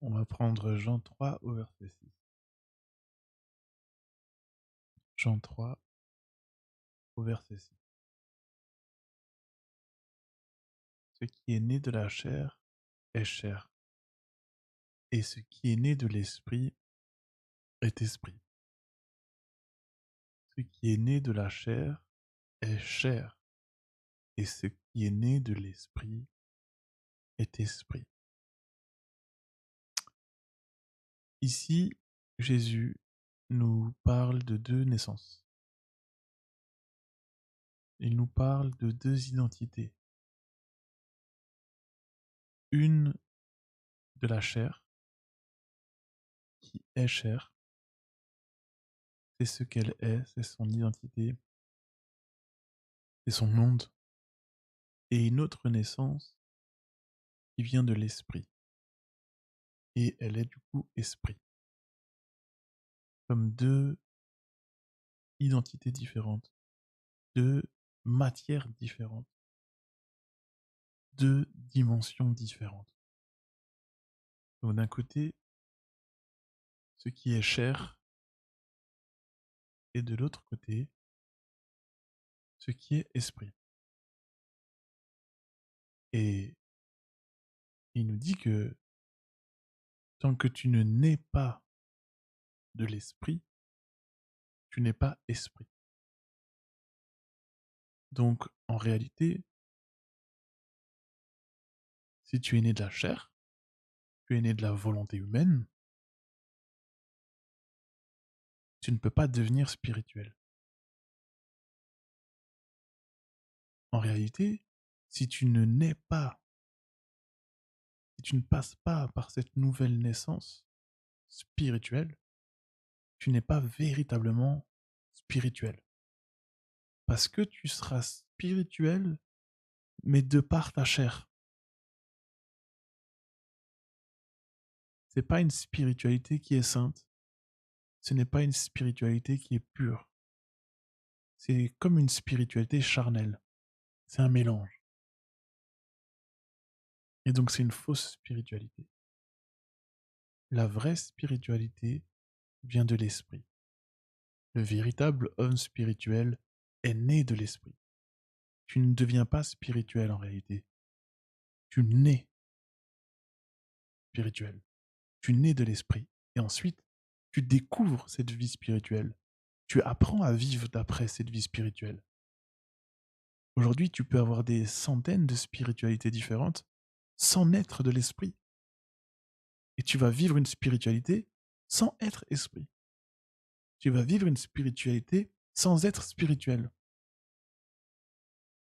On va prendre Jean 3 au verset 6. Jean 3 au verset 6. Ce qui est né de la chair est chair, et ce qui est né de l'esprit est esprit. Ce qui est né de la chair est chair, et ce qui est né de l'esprit est esprit. Ici, Jésus nous parle de deux naissances. Il nous parle de deux identités. Une de la chair, qui est chair, c'est ce qu'elle est, c'est son identité, c'est son monde. Et une autre naissance qui vient de l'esprit. Et elle est du coup esprit. Comme deux identités différentes, deux matières différentes, deux dimensions différentes. Donc d'un côté, ce qui est chair, et de l'autre côté, ce qui est esprit. Et il nous dit que tant que tu ne nais pas de l'esprit, tu n'es pas esprit. Donc en réalité, si tu es né de la chair, tu es né de la volonté humaine, tu ne peux pas devenir spirituel. En réalité, si tu ne nais pas, si tu ne passes pas par cette nouvelle naissance spirituelle, tu n'es pas véritablement spirituel. Parce que tu seras spirituel, mais de par ta chair. C'est pas une spiritualité qui est sainte. Ce n'est pas une spiritualité qui est pure. C'est comme une spiritualité charnelle. C'est un mélange. Et donc c'est une fausse spiritualité. La vraie spiritualité vient de l'esprit. Le véritable homme spirituel est né de l'esprit. Tu ne deviens pas spirituel en réalité. Tu nais spirituel. Tu nais de l'esprit. Et ensuite, tu découvres cette vie spirituelle. Tu apprends à vivre d'après cette vie spirituelle. Aujourd'hui, tu peux avoir des centaines de spiritualités différentes sans naître de l'esprit. Et tu vas vivre une spiritualité sans être esprit. Tu vas vivre une spiritualité sans être spirituel.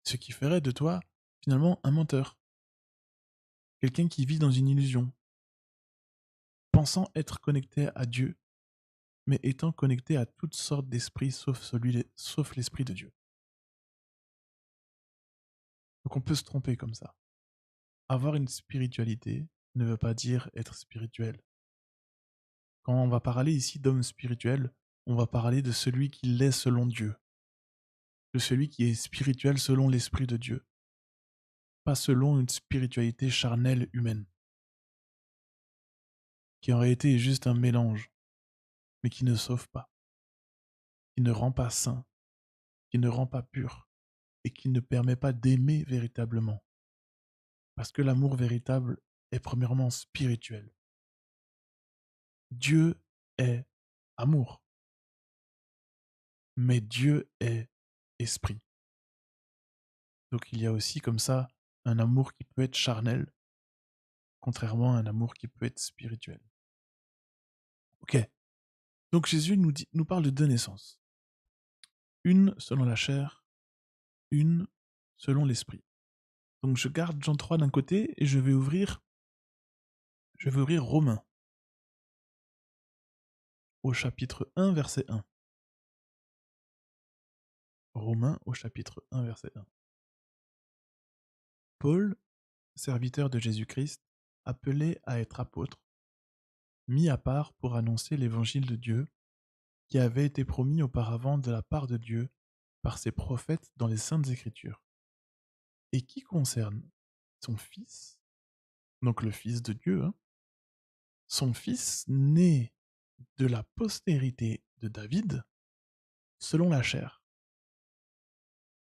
Ce qui ferait de toi, finalement, un menteur. Quelqu'un qui vit dans une illusion, pensant être connecté à Dieu, mais étant connecté à toutes sortes d'esprits sauf l'esprit de Dieu. Donc on peut se tromper comme ça. Avoir une spiritualité ne veut pas dire être spirituel. Quand on va parler ici d'homme spirituel, on va parler de celui qui l'est selon Dieu, de celui qui est spirituel selon l'esprit de Dieu, pas selon une spiritualité charnelle humaine, qui en réalité est juste un mélange, mais qui ne sauve pas, qui ne rend pas saint, qui ne rend pas pur, et qui ne permet pas d'aimer véritablement. Parce que l'amour véritable est premièrement spirituel. Dieu est amour, mais Dieu est esprit. Donc il y a aussi comme ça un amour qui peut être charnel, contrairement à un amour qui peut être spirituel. Ok. Donc Jésus nous parle de deux naissances. Une selon la chair, une selon l'esprit. Donc je garde Jean 3 d'un côté et je vais ouvrir Romains au chapitre 1, verset 1. Romains au chapitre 1, verset 1. Paul, serviteur de Jésus-Christ, appelé à être apôtre, mis à part pour annoncer l'évangile de Dieu, qui avait été promis auparavant de la part de Dieu par ses prophètes dans les Saintes Écritures, et qui concerne son Fils, donc le Fils de Dieu, son fils né de la postérité de David selon la chair.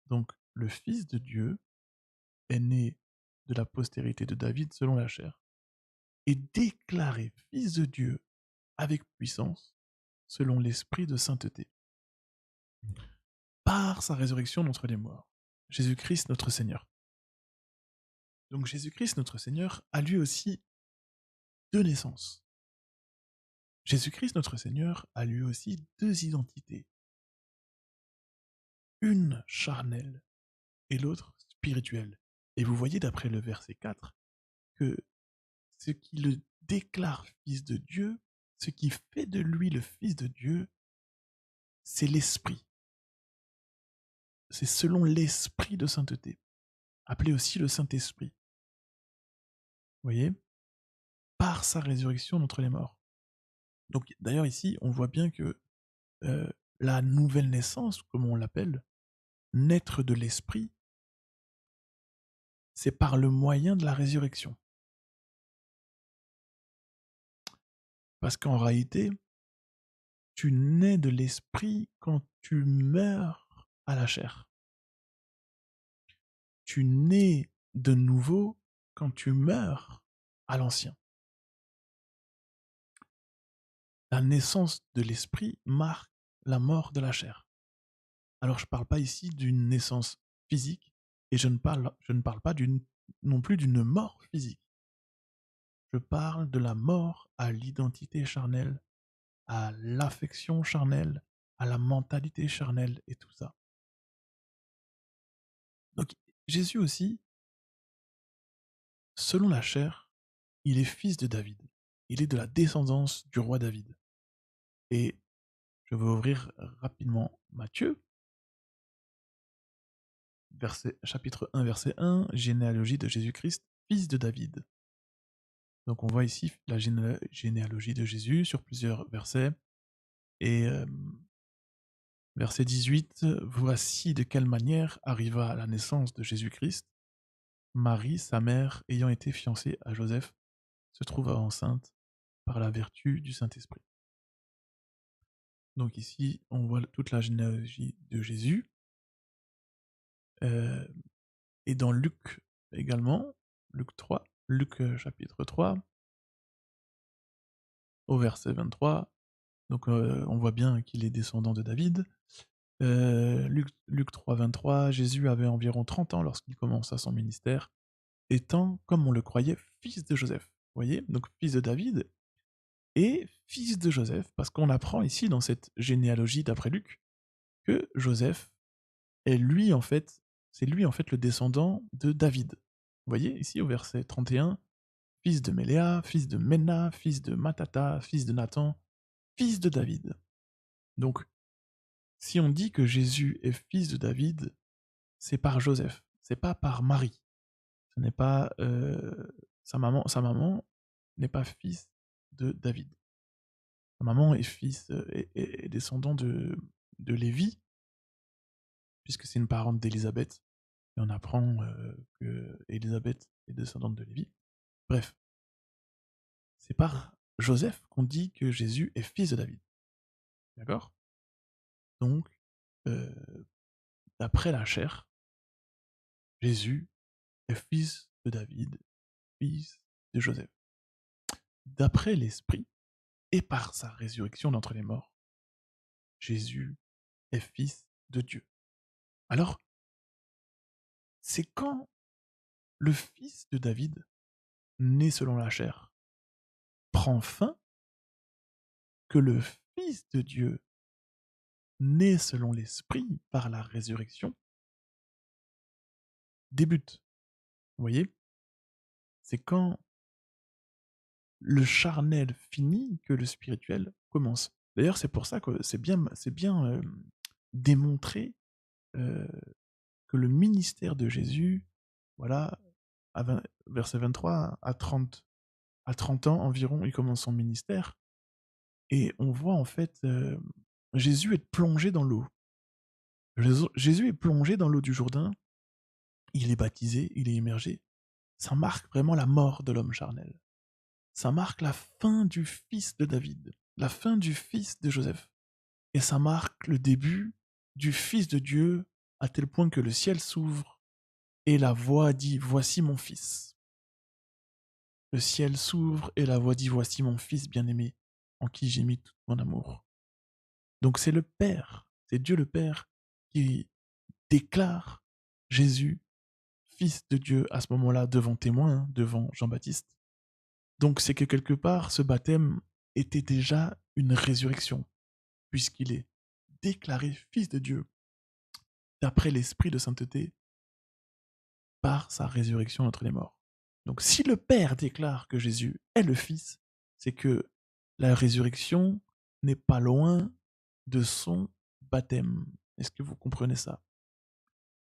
Donc le Fils de Dieu est né de la postérité de David selon la chair et déclaré Fils de Dieu avec puissance selon l'esprit de sainteté par sa résurrection d'entre les morts. Jésus-Christ notre Seigneur. Donc Jésus-Christ notre Seigneur a lui aussi deux naissances. Jésus-Christ notre Seigneur a lui aussi deux identités. Une charnelle et l'autre spirituelle. Et vous voyez d'après le verset 4 que ce qui le déclare fils de Dieu, ce qui fait de lui le fils de Dieu, c'est l'esprit. C'est selon l'esprit de sainteté, appelé aussi le Saint-Esprit. Vous voyez? Par sa résurrection d'entre les morts. Donc d'ailleurs ici, on voit bien que la nouvelle naissance, comme on l'appelle, naître de l'esprit, c'est par le moyen de la résurrection. Parce qu'en réalité, tu nais de l'esprit quand tu meurs à la chair. Tu nais de nouveau quand tu meurs à l'ancien. La naissance de l'esprit marque la mort de la chair. Alors je ne parle pas ici d'une naissance physique et je ne parle pas non plus d'une mort physique. Je parle de la mort à l'identité charnelle, à l'affection charnelle, à la mentalité charnelle et tout ça. Donc Jésus aussi, selon la chair, il est fils de David. Il est de la descendance du roi David. Et je vais ouvrir rapidement Matthieu, chapitre 1, verset 1, généalogie de Jésus-Christ, fils de David. Donc on voit ici la généalogie de Jésus sur plusieurs versets. Et verset 18, voici de quelle manière arriva la naissance de Jésus-Christ. Marie, sa mère, ayant été fiancée à Joseph, se trouva enceinte par la vertu du Saint-Esprit. Donc ici, on voit toute la généalogie de Jésus. Et dans Luc également, Luc chapitre 3, au verset 23, donc on voit bien qu'il est descendant de David. Luc 3, 23, Jésus avait environ 30 ans lorsqu'il commença son ministère, étant, comme on le croyait, fils de Joseph. Vous voyez? Donc fils de David et fils de Joseph, parce qu'on apprend ici dans cette généalogie d'après Luc que Joseph est lui en fait, c'est lui en fait le descendant de David. Vous voyez ici au verset 31, fils de Méléa, fils de Menna, fils de Matata, fils de Nathan, fils de David. Donc, si on dit que Jésus est fils de David, c'est par Joseph, c'est pas par Marie. Ce n'est pas sa maman n'est pas fils de David. Sa maman est est descendant de Lévi, puisque c'est une parente d'Élisabeth. Et on apprend que Élisabeth est descendante de Lévi. Bref, c'est par Joseph qu'on dit que Jésus est fils de David. D'accord? Donc, d'après la chair, Jésus est fils de David, fils de Joseph. D'après l'Esprit, et par sa résurrection d'entre les morts, Jésus est fils de Dieu. Alors, c'est quand le fils de David, né selon la chair, prend fin, que le fils de Dieu, né selon l'Esprit par la résurrection, débute. Vous voyez? C'est quand le charnel finit que le spirituel commence. D'ailleurs, c'est pour ça que c'est bien démontré que le ministère de Jésus, voilà, verset 23, à 30 ans environ, il commence son ministère. Et on voit en fait Jésus être plongé dans l'eau. Jésus est plongé dans l'eau du Jourdain, il est baptisé, il est immergé. Ça marque vraiment la mort de l'homme charnel. ça marque la fin du fils de David, la fin du fils de Joseph. Et ça marque le début du Fils de Dieu, à tel point que le ciel s'ouvre et la voix dit « Voici mon Fils ». Le ciel s'ouvre et la voix dit « Voici mon Fils bien-aimé, en qui j'ai mis tout mon amour ». Donc c'est le Père, c'est Dieu le Père qui déclare Jésus, Fils de Dieu, à ce moment-là, devant témoin, hein, devant Jean-Baptiste. Donc c'est que quelque part, ce baptême était déjà une résurrection, puisqu'il est déclaré Fils de Dieu d'après l'Esprit de sainteté par sa résurrection entre les morts. Donc si le Père déclare que Jésus est le Fils, c'est que la résurrection n'est pas loin de son baptême. Est-ce que vous comprenez ça?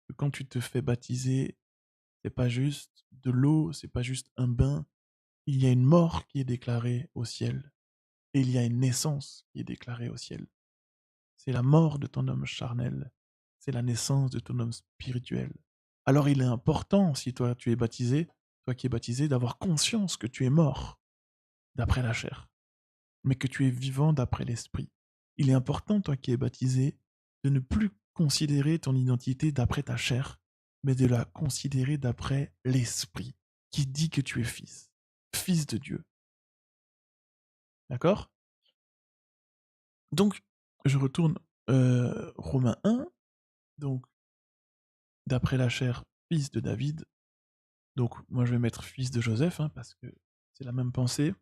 Que quand tu te fais baptiser, c'est pas juste de l'eau, c'est pas juste un bain, il y a une mort qui est déclarée au ciel et il y a une naissance qui est déclarée au ciel. C'est la mort de ton homme charnel, c'est la naissance de ton homme spirituel. Alors il est important, si toi tu es baptisé, toi qui es baptisé, d'avoir conscience que tu es mort d'après la chair, mais que tu es vivant d'après l'esprit. Il est important, toi qui es baptisé, de ne plus considérer ton identité d'après ta chair, mais de la considérer d'après l'esprit, qui dit que tu es fils, fils de Dieu. D'accord? Donc, je retourne Romains 1, donc d'après la chair, fils de David. Donc, moi je vais mettre fils de Joseph, hein, parce que c'est la même pensée.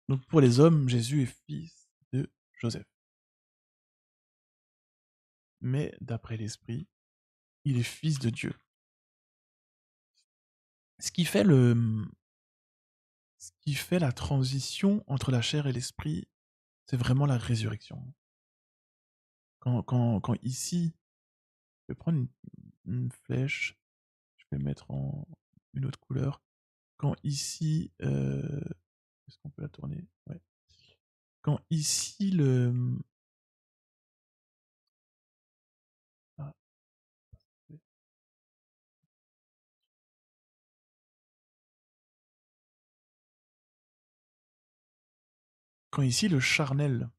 Donc, pour les hommes, Jésus est fils de Joseph. Mais d'après l'esprit, il est fils de Dieu. Ce qui fait la transition entre la chair et l'esprit, c'est vraiment la résurrection. Quand ici, je vais prendre une flèche, je vais mettre en une autre couleur. Quand ici, est-ce qu'on peut la tourner? Ouais. Quand ici ah, quand ici le charnel,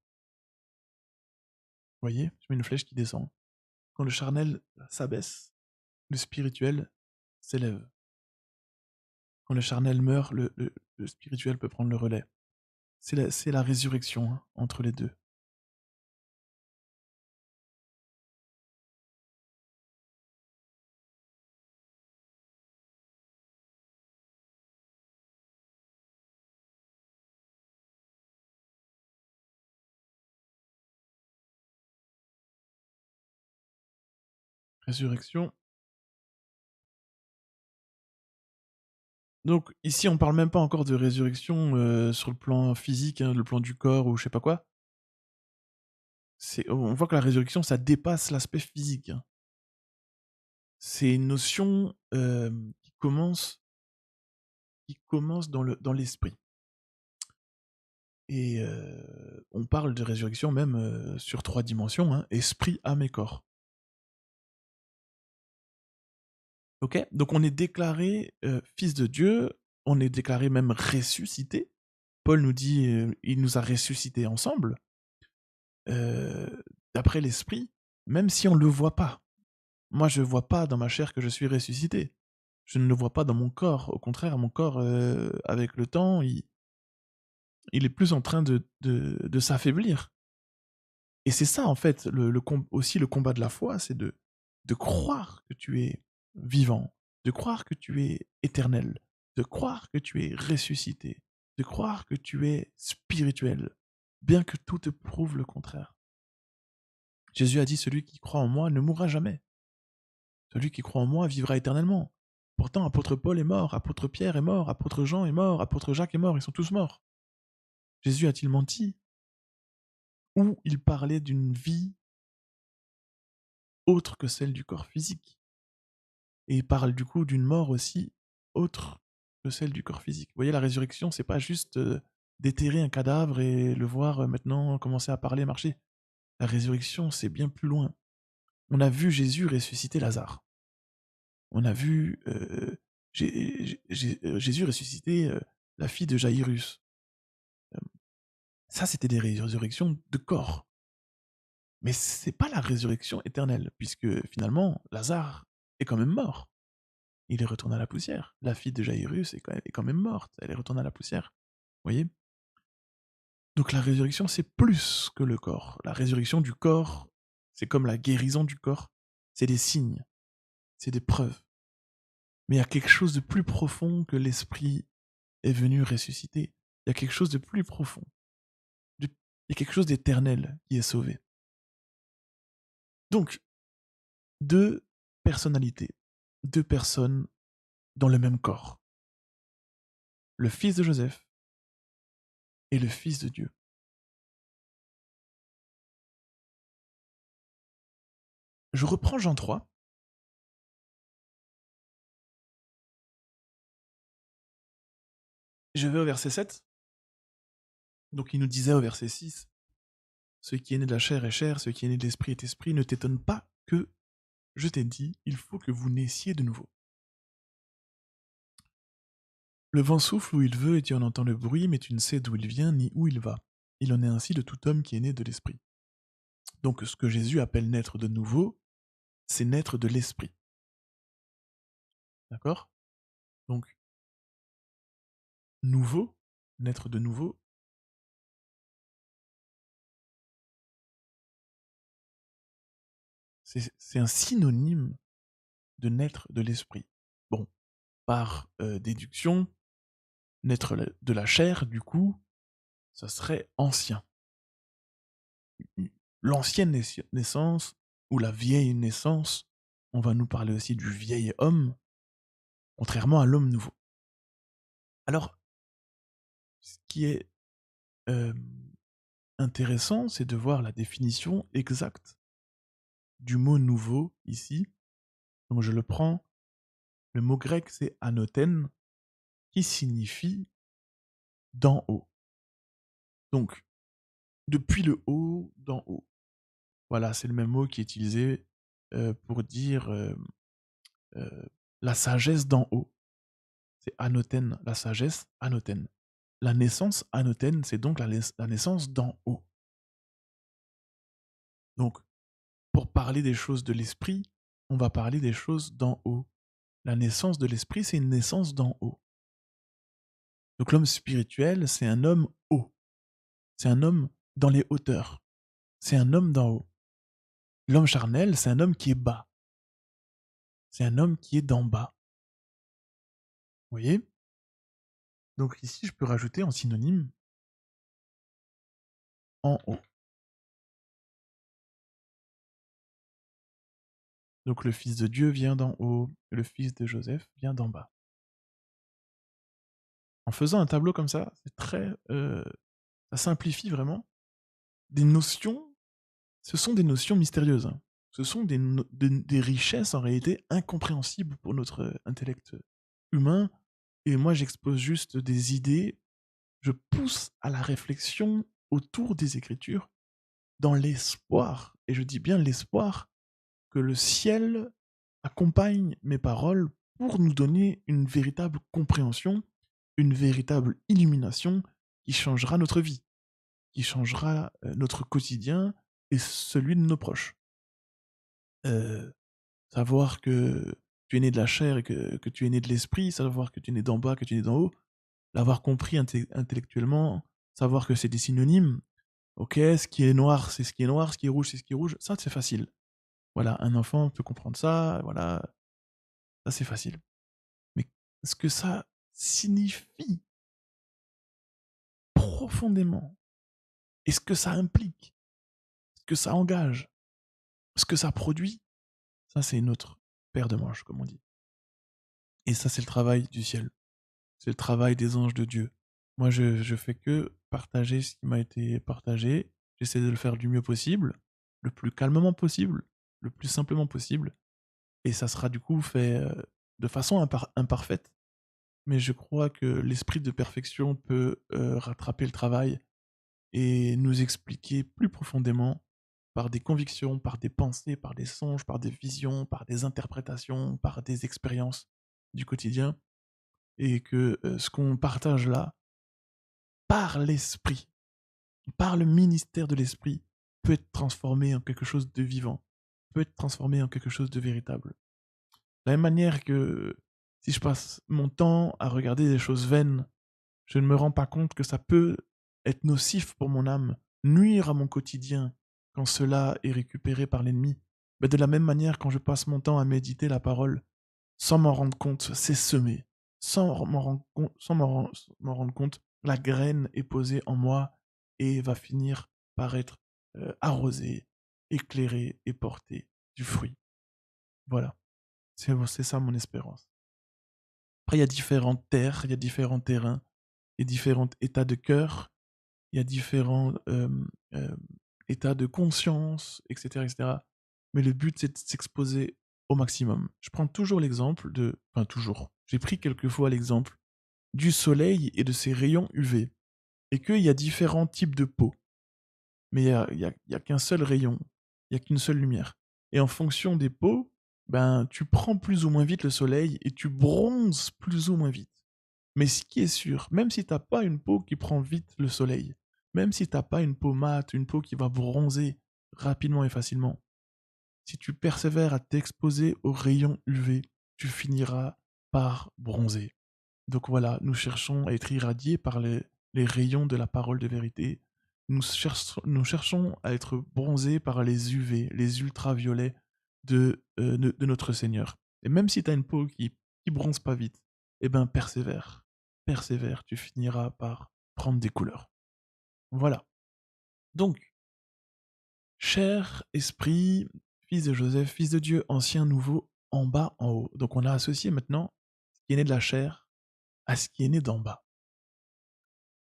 vous voyez, je mets une flèche qui descend. Quand le charnel s'abaisse, le spirituel s'élève. Quand le charnel meurt, le spirituel peut prendre le relais. C'est la résurrection, hein, entre les deux. Résurrection. Donc ici, on parle même pas encore de résurrection sur le plan physique, hein, le plan du corps ou je sais pas quoi. On voit que la résurrection, ça dépasse l'aspect physique, hein. C'est une notion qui commence dans l'esprit. Et on parle de résurrection même sur 3 dimensions, hein, esprit, âme et corps. Ok? Donc on est déclaré fils de Dieu, on est déclaré même ressuscité. Paul nous dit, il nous a ressuscités ensemble, euh, d'après l'esprit, même si on ne le voit pas. Moi, je ne vois pas dans ma chair que je suis ressuscité. Je ne le vois pas dans mon corps. Au contraire, mon corps, avec le temps, il est plus en train de s'affaiblir. Et c'est ça, en fait, aussi le combat de la foi, c'est de croire que tu es vivant, de croire que tu es éternel, de croire que tu es ressuscité, de croire que tu es spirituel, bien que tout te prouve le contraire. Jésus a dit, celui qui croit en moi ne mourra jamais. Celui qui croit en moi vivra éternellement. Pourtant, apôtre Paul est mort, apôtre Pierre est mort, apôtre Jean est mort, apôtre Jacques est mort, ils sont tous morts. Jésus a-t-il menti? Ou il parlait d'une vie autre que celle du corps physique? Et il parle du coup d'une mort aussi autre que celle du corps physique. Vous voyez, la résurrection, c'est pas juste déterrer un cadavre et le voir maintenant commencer à parler, marcher. La résurrection, c'est bien plus loin. On a vu Jésus ressusciter Lazare. On a vu Jésus ressuscité la fille de Jairus. Ça, c'était des résurrections de corps. Mais c'est pas la résurrection éternelle, puisque finalement, Lazare est quand même mort. Il est retourné à la poussière. La fille de Jairus est quand même morte. Elle est retournée à la poussière. Vous voyez? Donc la résurrection, c'est plus que le corps. La résurrection du corps, c'est comme la guérison du corps. C'est des signes, c'est des preuves. Mais il y a quelque chose de plus profond que l'esprit est venu ressusciter. Il y a quelque chose de plus profond. Il y a quelque chose d'éternel qui est sauvé. Donc, deux personnalités, deux personnes dans le même corps. Le fils de Joseph et le fils de Dieu. Je reprends Jean 3. Je vais au verset 7. Donc il nous disait au verset 6, ce qui est né de la chair est chair, ce qui est né de l'esprit est esprit, ne t'étonne pas que je t'ai dit, il faut que vous naissiez de nouveau. Le vent souffle où il veut et tu en entends le bruit, mais tu ne sais d'où il vient ni où il va. Il en est ainsi de tout homme qui est né de l'esprit. Donc ce que Jésus appelle naître de nouveau, c'est naître de l'esprit. D'accord? Donc, nouveau, naître de nouveau, c'est un synonyme de naître de l'esprit. Bon, par déduction, naître de la chair, du coup, ça serait ancien. L'ancienne naissance ou la vieille naissance, on va nous parler aussi du vieil homme, contrairement à l'homme nouveau. Alors, ce qui est intéressant, c'est de voir la définition exacte du mot nouveau ici. Donc je le prends, le mot grec c'est anoten, qui signifie d'en haut. Donc, depuis le haut, d'en haut. Voilà, c'est le même mot qui est utilisé pour dire la sagesse d'en haut. C'est anoten, la sagesse, anoten. La naissance, anoten, c'est donc la naissance d'en haut. Donc, pour parler des choses de l'esprit, on va parler des choses d'en haut. La naissance de l'esprit, c'est une naissance d'en haut. Donc l'homme spirituel, c'est un homme haut. C'est un homme dans les hauteurs. C'est un homme d'en haut. L'homme charnel, c'est un homme qui est bas. C'est un homme qui est d'en bas. Vous voyez? Donc ici, je peux rajouter en synonyme en haut. Donc le fils de Dieu vient d'en haut, le fils de Joseph vient d'en bas. En faisant un tableau comme ça, c'est très, ça simplifie vraiment des notions. Ce sont des notions mystérieuses. Hein. Ce sont des richesses en réalité incompréhensibles pour notre intellect humain. Et moi, j'expose juste des idées. Je pousse à la réflexion autour des Écritures dans l'espoir, et je dis bien l'espoir, que le ciel accompagne mes paroles pour nous donner une véritable compréhension, une véritable illumination qui changera notre vie, qui changera notre quotidien et celui de nos proches. Savoir que tu es né de la chair et que tu es né de l'esprit, savoir que tu es né d'en bas, que tu es né d'en haut, l'avoir compris intellectuellement, savoir que c'est des synonymes. Ok, ce qui est noir, c'est ce qui est noir, ce qui est rouge, c'est ce qui est rouge. Ça, c'est facile. Voilà, un enfant peut comprendre ça, voilà, ça c'est facile. Mais ce que ça signifie profondément, et ce que ça implique, ce que ça engage, ce que ça produit, ça c'est une autre paire de manches, comme on dit. Et ça c'est le travail du ciel. C'est le travail des anges de Dieu. Moi je fais que partager ce qui m'a été partagé. J'essaie de le faire du mieux possible, le plus calmement possible, le plus simplement possible. Et ça sera du coup fait de façon imparfaite. Mais je crois que l'esprit de perfection peut rattraper le travail et nous expliquer plus profondément par des convictions, par des pensées, par des songes, par des visions, par des interprétations, par des expériences du quotidien, et que ce qu'on partage là, par l'esprit, par le ministère de l'esprit, peut être transformé en quelque chose de vivant, peut être transformé en quelque chose de véritable. De la même manière que si je passe mon temps à regarder des choses vaines, je ne me rends pas compte que ça peut être nocif pour mon âme, nuire à mon quotidien quand cela est récupéré par l'ennemi. Mais de la même manière, quand je passe mon temps à méditer la parole, sans m'en rendre compte, c'est semé. Sans m'en rendre compte, la graine est posée en moi et va finir par être arrosée, éclairée et porter du fruit. Voilà, c'est ça mon espérance. Après, il y a différentes terres, il y a différents terrains, il y a différents états de cœur, il y a différents états de conscience, etc., etc. Mais le but, c'est de s'exposer au maximum. Je prends toujours l'exemple de... Enfin, toujours. J'ai pris quelques fois l'exemple du soleil et de ses rayons UV. Et qu'il y a différents types de peau. Mais il y a qu'un seul rayon. Il n'y a qu'une seule lumière. Et en fonction des peaux, ben, tu prends plus ou moins vite le soleil et tu bronzes plus ou moins vite. Mais ce qui est sûr, même si t'as pas une peau qui prend vite le soleil, même si t'as pas une peau mate, une peau qui va bronzer rapidement et facilement, si tu persévères à t'exposer aux rayons UV, tu finiras par bronzer. Donc voilà, nous cherchons à être irradiés par les rayons de la parole de vérité. Nous cherchons à être bronzés par les UV, les ultraviolets de notre Seigneur. Et même si tu as une peau qui bronze pas vite, eh ben persévère. Persévère, tu finiras par prendre des couleurs. Voilà. Donc, cher esprit, fils de Joseph, fils de Dieu, ancien, nouveau, en bas, en haut. Donc on a associé maintenant ce qui est né de la chair à ce qui est né d'en bas.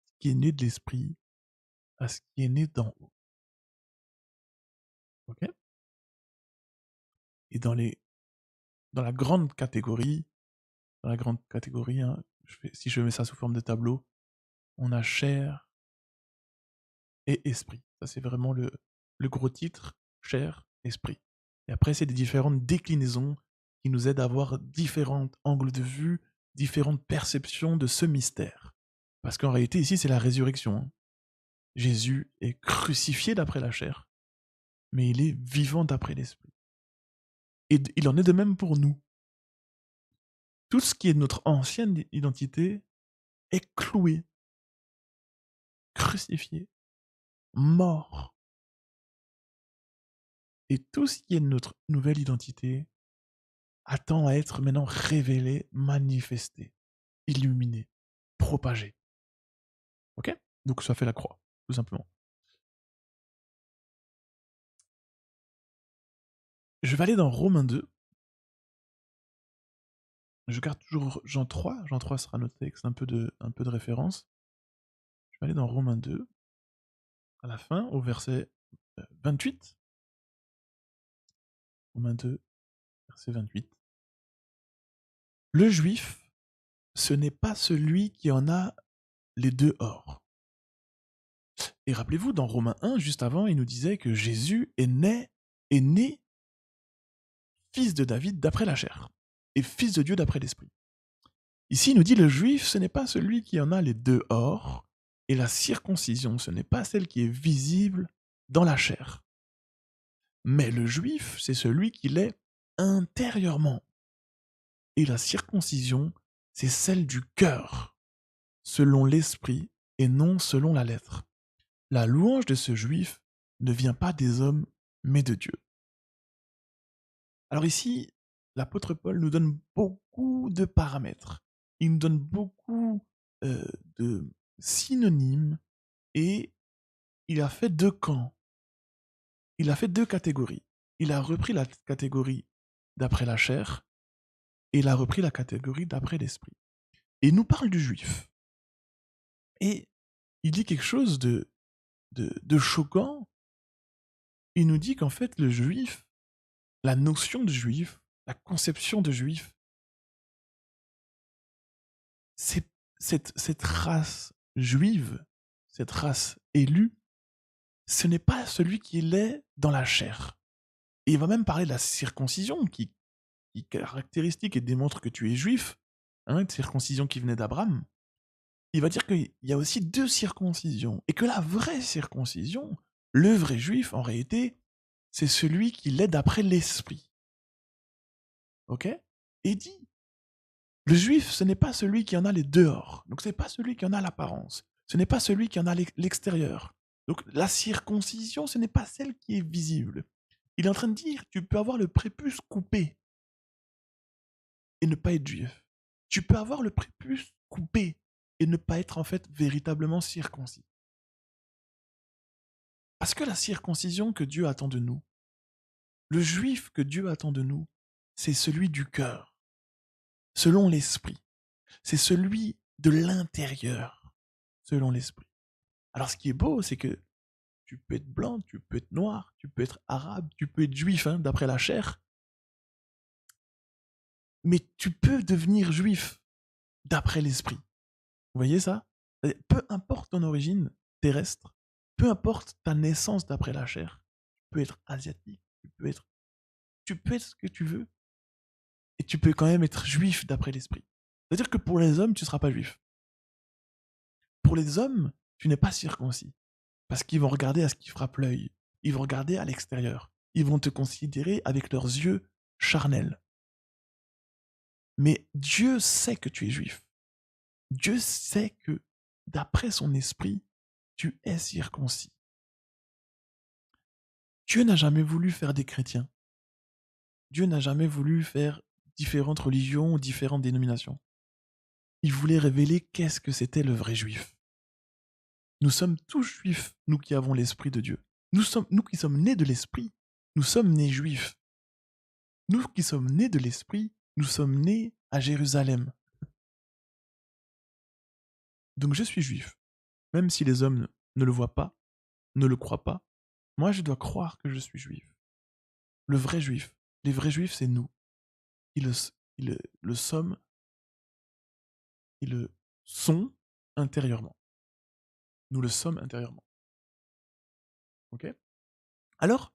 Ce qui est né de l'esprit à ce qui est né d'en haut. Ok. Et dans la grande catégorie, hein, si je mets ça sous forme de tableau, on a chair et esprit. Ça, c'est vraiment le gros titre, chair, esprit. Et après, c'est des différentes déclinaisons qui nous aident à avoir différents angles de vue, différentes perceptions de ce mystère. Parce qu'en réalité, ici, c'est la résurrection. Hein. Jésus est crucifié d'après la chair, mais il est vivant d'après l'esprit. Et il en est de même pour nous. Tout ce qui est de notre ancienne identité est cloué, crucifié, mort. Et tout ce qui est de notre nouvelle identité attend à être maintenant révélé, manifesté, illuminé, propagé. Ok. Donc ça fait la croix, tout simplement. Je vais aller dans Romains 2. Je garde toujours Jean 3. Jean 3 sera notre texte, un peu de référence. Je vais aller dans Romains 2, à la fin, au verset 28. Romains 2, verset 28. Le juif, ce n'est pas celui qui en a les deux ors. Et rappelez-vous, dans Romains 1, juste avant, il nous disait que Jésus est né fils de David d'après la chair, et fils de Dieu d'après l'esprit. Ici, il nous dit le juif, ce n'est pas celui qui en a les deux ors, et la circoncision, ce n'est pas celle qui est visible dans la chair. Mais le juif, c'est celui qui l'est intérieurement. Et la circoncision, c'est celle du cœur, selon l'esprit et non selon la lettre. La louange de ce juif ne vient pas des hommes, mais de Dieu. Alors ici, l'apôtre Paul nous donne beaucoup de paramètres. Il nous donne beaucoup de synonymes et il a fait deux camps. Il a fait deux catégories. Il a repris la catégorie d'après la chair et il a repris la catégorie d'après l'esprit. Et il nous parle du juif. Et il dit quelque chose de choquant. Il nous dit qu'en fait, le juif, la notion de juif, la conception de juif, c'est cette race juive, cette race élue, ce n'est pas celui qui l'est dans la chair. Et il va même parler de la circoncision, qui est caractéristique et démontre que tu es juif, circoncision qui venait d'Abraham, il va dire qu'il y a aussi deux circoncisions. Et que la vraie circoncision, le vrai juif, en réalité, c'est celui qui l'est d'après l'esprit. Ok? Et il dit, le juif, ce n'est pas celui qui en a les dehors. Donc, ce n'est pas celui qui en a l'apparence. Ce n'est pas celui qui en a l'extérieur. Donc, la circoncision, ce n'est pas celle qui est visible. Il est en train de dire, tu peux avoir le prépuce coupé et ne pas être juif. Tu peux avoir le prépuce coupé et ne pas être en fait véritablement circoncis. Parce que la circoncision que Dieu attend de nous, le juif que Dieu attend de nous, c'est celui du cœur, selon l'esprit. C'est celui de l'intérieur, selon l'esprit. Alors ce qui est beau, c'est que tu peux être blanc, tu peux être noir, tu peux être arabe, tu peux être juif, d'après la chair, mais tu peux devenir juif d'après l'esprit. Vous voyez ça? Peu importe ton origine terrestre, peu importe ta naissance d'après la chair, tu peux être asiatique, tu peux être ce que tu veux, et tu peux quand même être juif d'après l'esprit. C'est-à-dire que pour les hommes, tu ne seras pas juif. Pour les hommes, tu n'es pas circoncis. Parce qu'ils vont regarder à ce qui frappe l'œil. Ils vont regarder à l'extérieur. Ils vont te considérer avec leurs yeux charnels. Mais Dieu sait que tu es juif. Dieu sait que, d'après son esprit, tu es circoncis. Dieu n'a jamais voulu faire des chrétiens. Dieu n'a jamais voulu faire différentes religions ou différentes dénominations. Il voulait révéler qu'est-ce que c'était le vrai juif. Nous sommes tous juifs, nous qui avons l'esprit de Dieu. Nous qui sommes nés de l'esprit, nous sommes nés juifs. Nous qui sommes nés de l'esprit, nous sommes nés à Jérusalem. Donc je suis juif. Même si les hommes ne le voient pas, ne le croient pas, moi je dois croire que je suis juif. Le vrai juif. Les vrais juifs, c'est nous. Ils le sommes, ils le sont intérieurement. Nous le sommes intérieurement. Ok? Alors,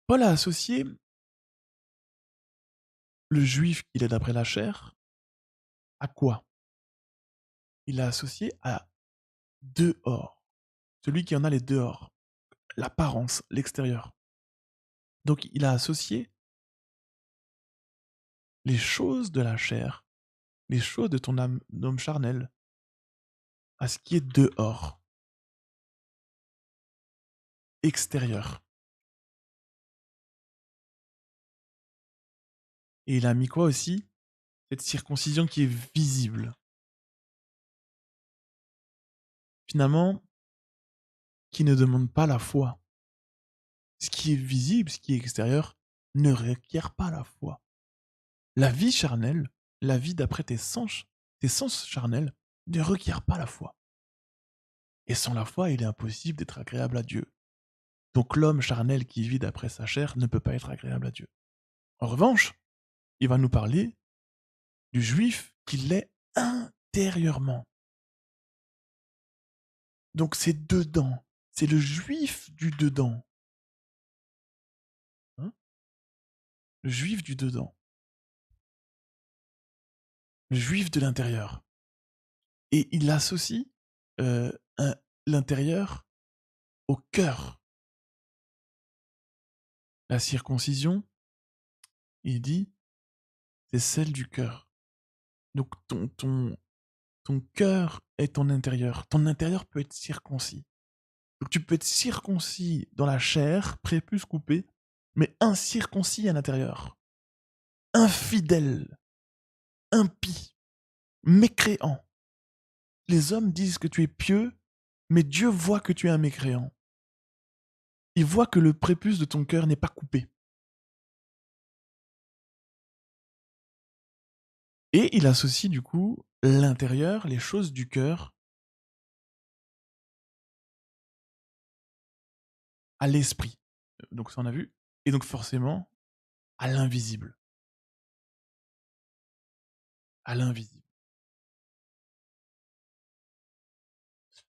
Paul a associé le juif qu'il est d'après la chair à quoi? Il l'a associé à dehors. Celui qui en a les dehors. L'apparence, l'extérieur. Donc il a associé les choses de la chair, les choses de ton homme charnel, à ce qui est dehors, extérieur. Et il a mis quoi aussi? Cette circoncision qui est visible. Finalement, qui ne demande pas la foi. Ce qui est visible, ce qui est extérieur, ne requiert pas la foi. La vie charnelle, la vie d'après tes sens charnels, ne requiert pas la foi. Et sans la foi, il est impossible d'être agréable à Dieu. Donc l'homme charnel qui vit d'après sa chair ne peut pas être agréable à Dieu. En revanche, il va nous parler du juif qui l'est intérieurement. Donc c'est dedans. C'est le juif du dedans. Hein? Le juif du dedans. Le juif de l'intérieur. Et il associe l'intérieur au cœur. La circoncision, il dit, c'est celle du cœur. Donc ton cœur est ton intérieur. Ton intérieur peut être circoncis. Donc tu peux être circoncis dans la chair, prépuce coupé, mais incirconcis à l'intérieur. Infidèle, impie, mécréant. Les hommes disent que tu es pieux, mais Dieu voit que tu es un mécréant. Il voit que le prépuce de ton cœur n'est pas coupé. Et il associe du coup l'intérieur, les choses du cœur, à l'esprit. Donc ça on a vu. Et donc forcément, à l'invisible. À l'invisible.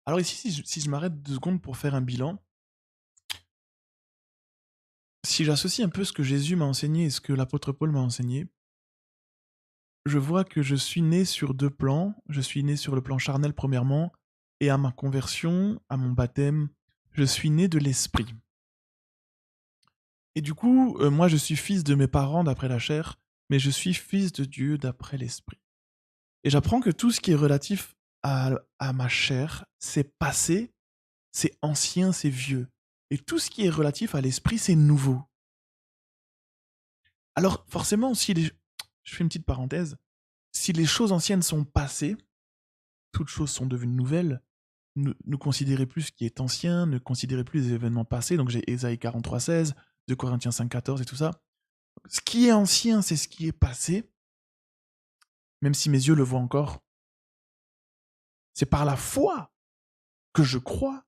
Alors ici, si je m'arrête 2 secondes pour faire un bilan, si j'associe un peu ce que Jésus m'a enseigné et ce que l'apôtre Paul m'a enseigné, je vois que je suis né sur deux plans. Je suis né sur le plan charnel, premièrement, et à ma conversion, à mon baptême, je suis né de l'esprit. Et du coup, moi, je suis fils de mes parents d'après la chair, mais je suis fils de Dieu d'après l'esprit. Et j'apprends que tout ce qui est relatif à ma chair, c'est passé, c'est ancien, c'est vieux. Et tout ce qui est relatif à l'esprit, c'est nouveau. Alors, forcément, je fais une petite parenthèse, si les choses anciennes sont passées, toutes choses sont devenues nouvelles, ne considérez plus ce qui est ancien, ne considérez plus les événements passés. Donc j'ai Ésaïe 43,16, 2 Corinthiens 5,14 et tout ça. Ce qui est ancien, c'est ce qui est passé, même si mes yeux le voient encore. C'est par la foi que je crois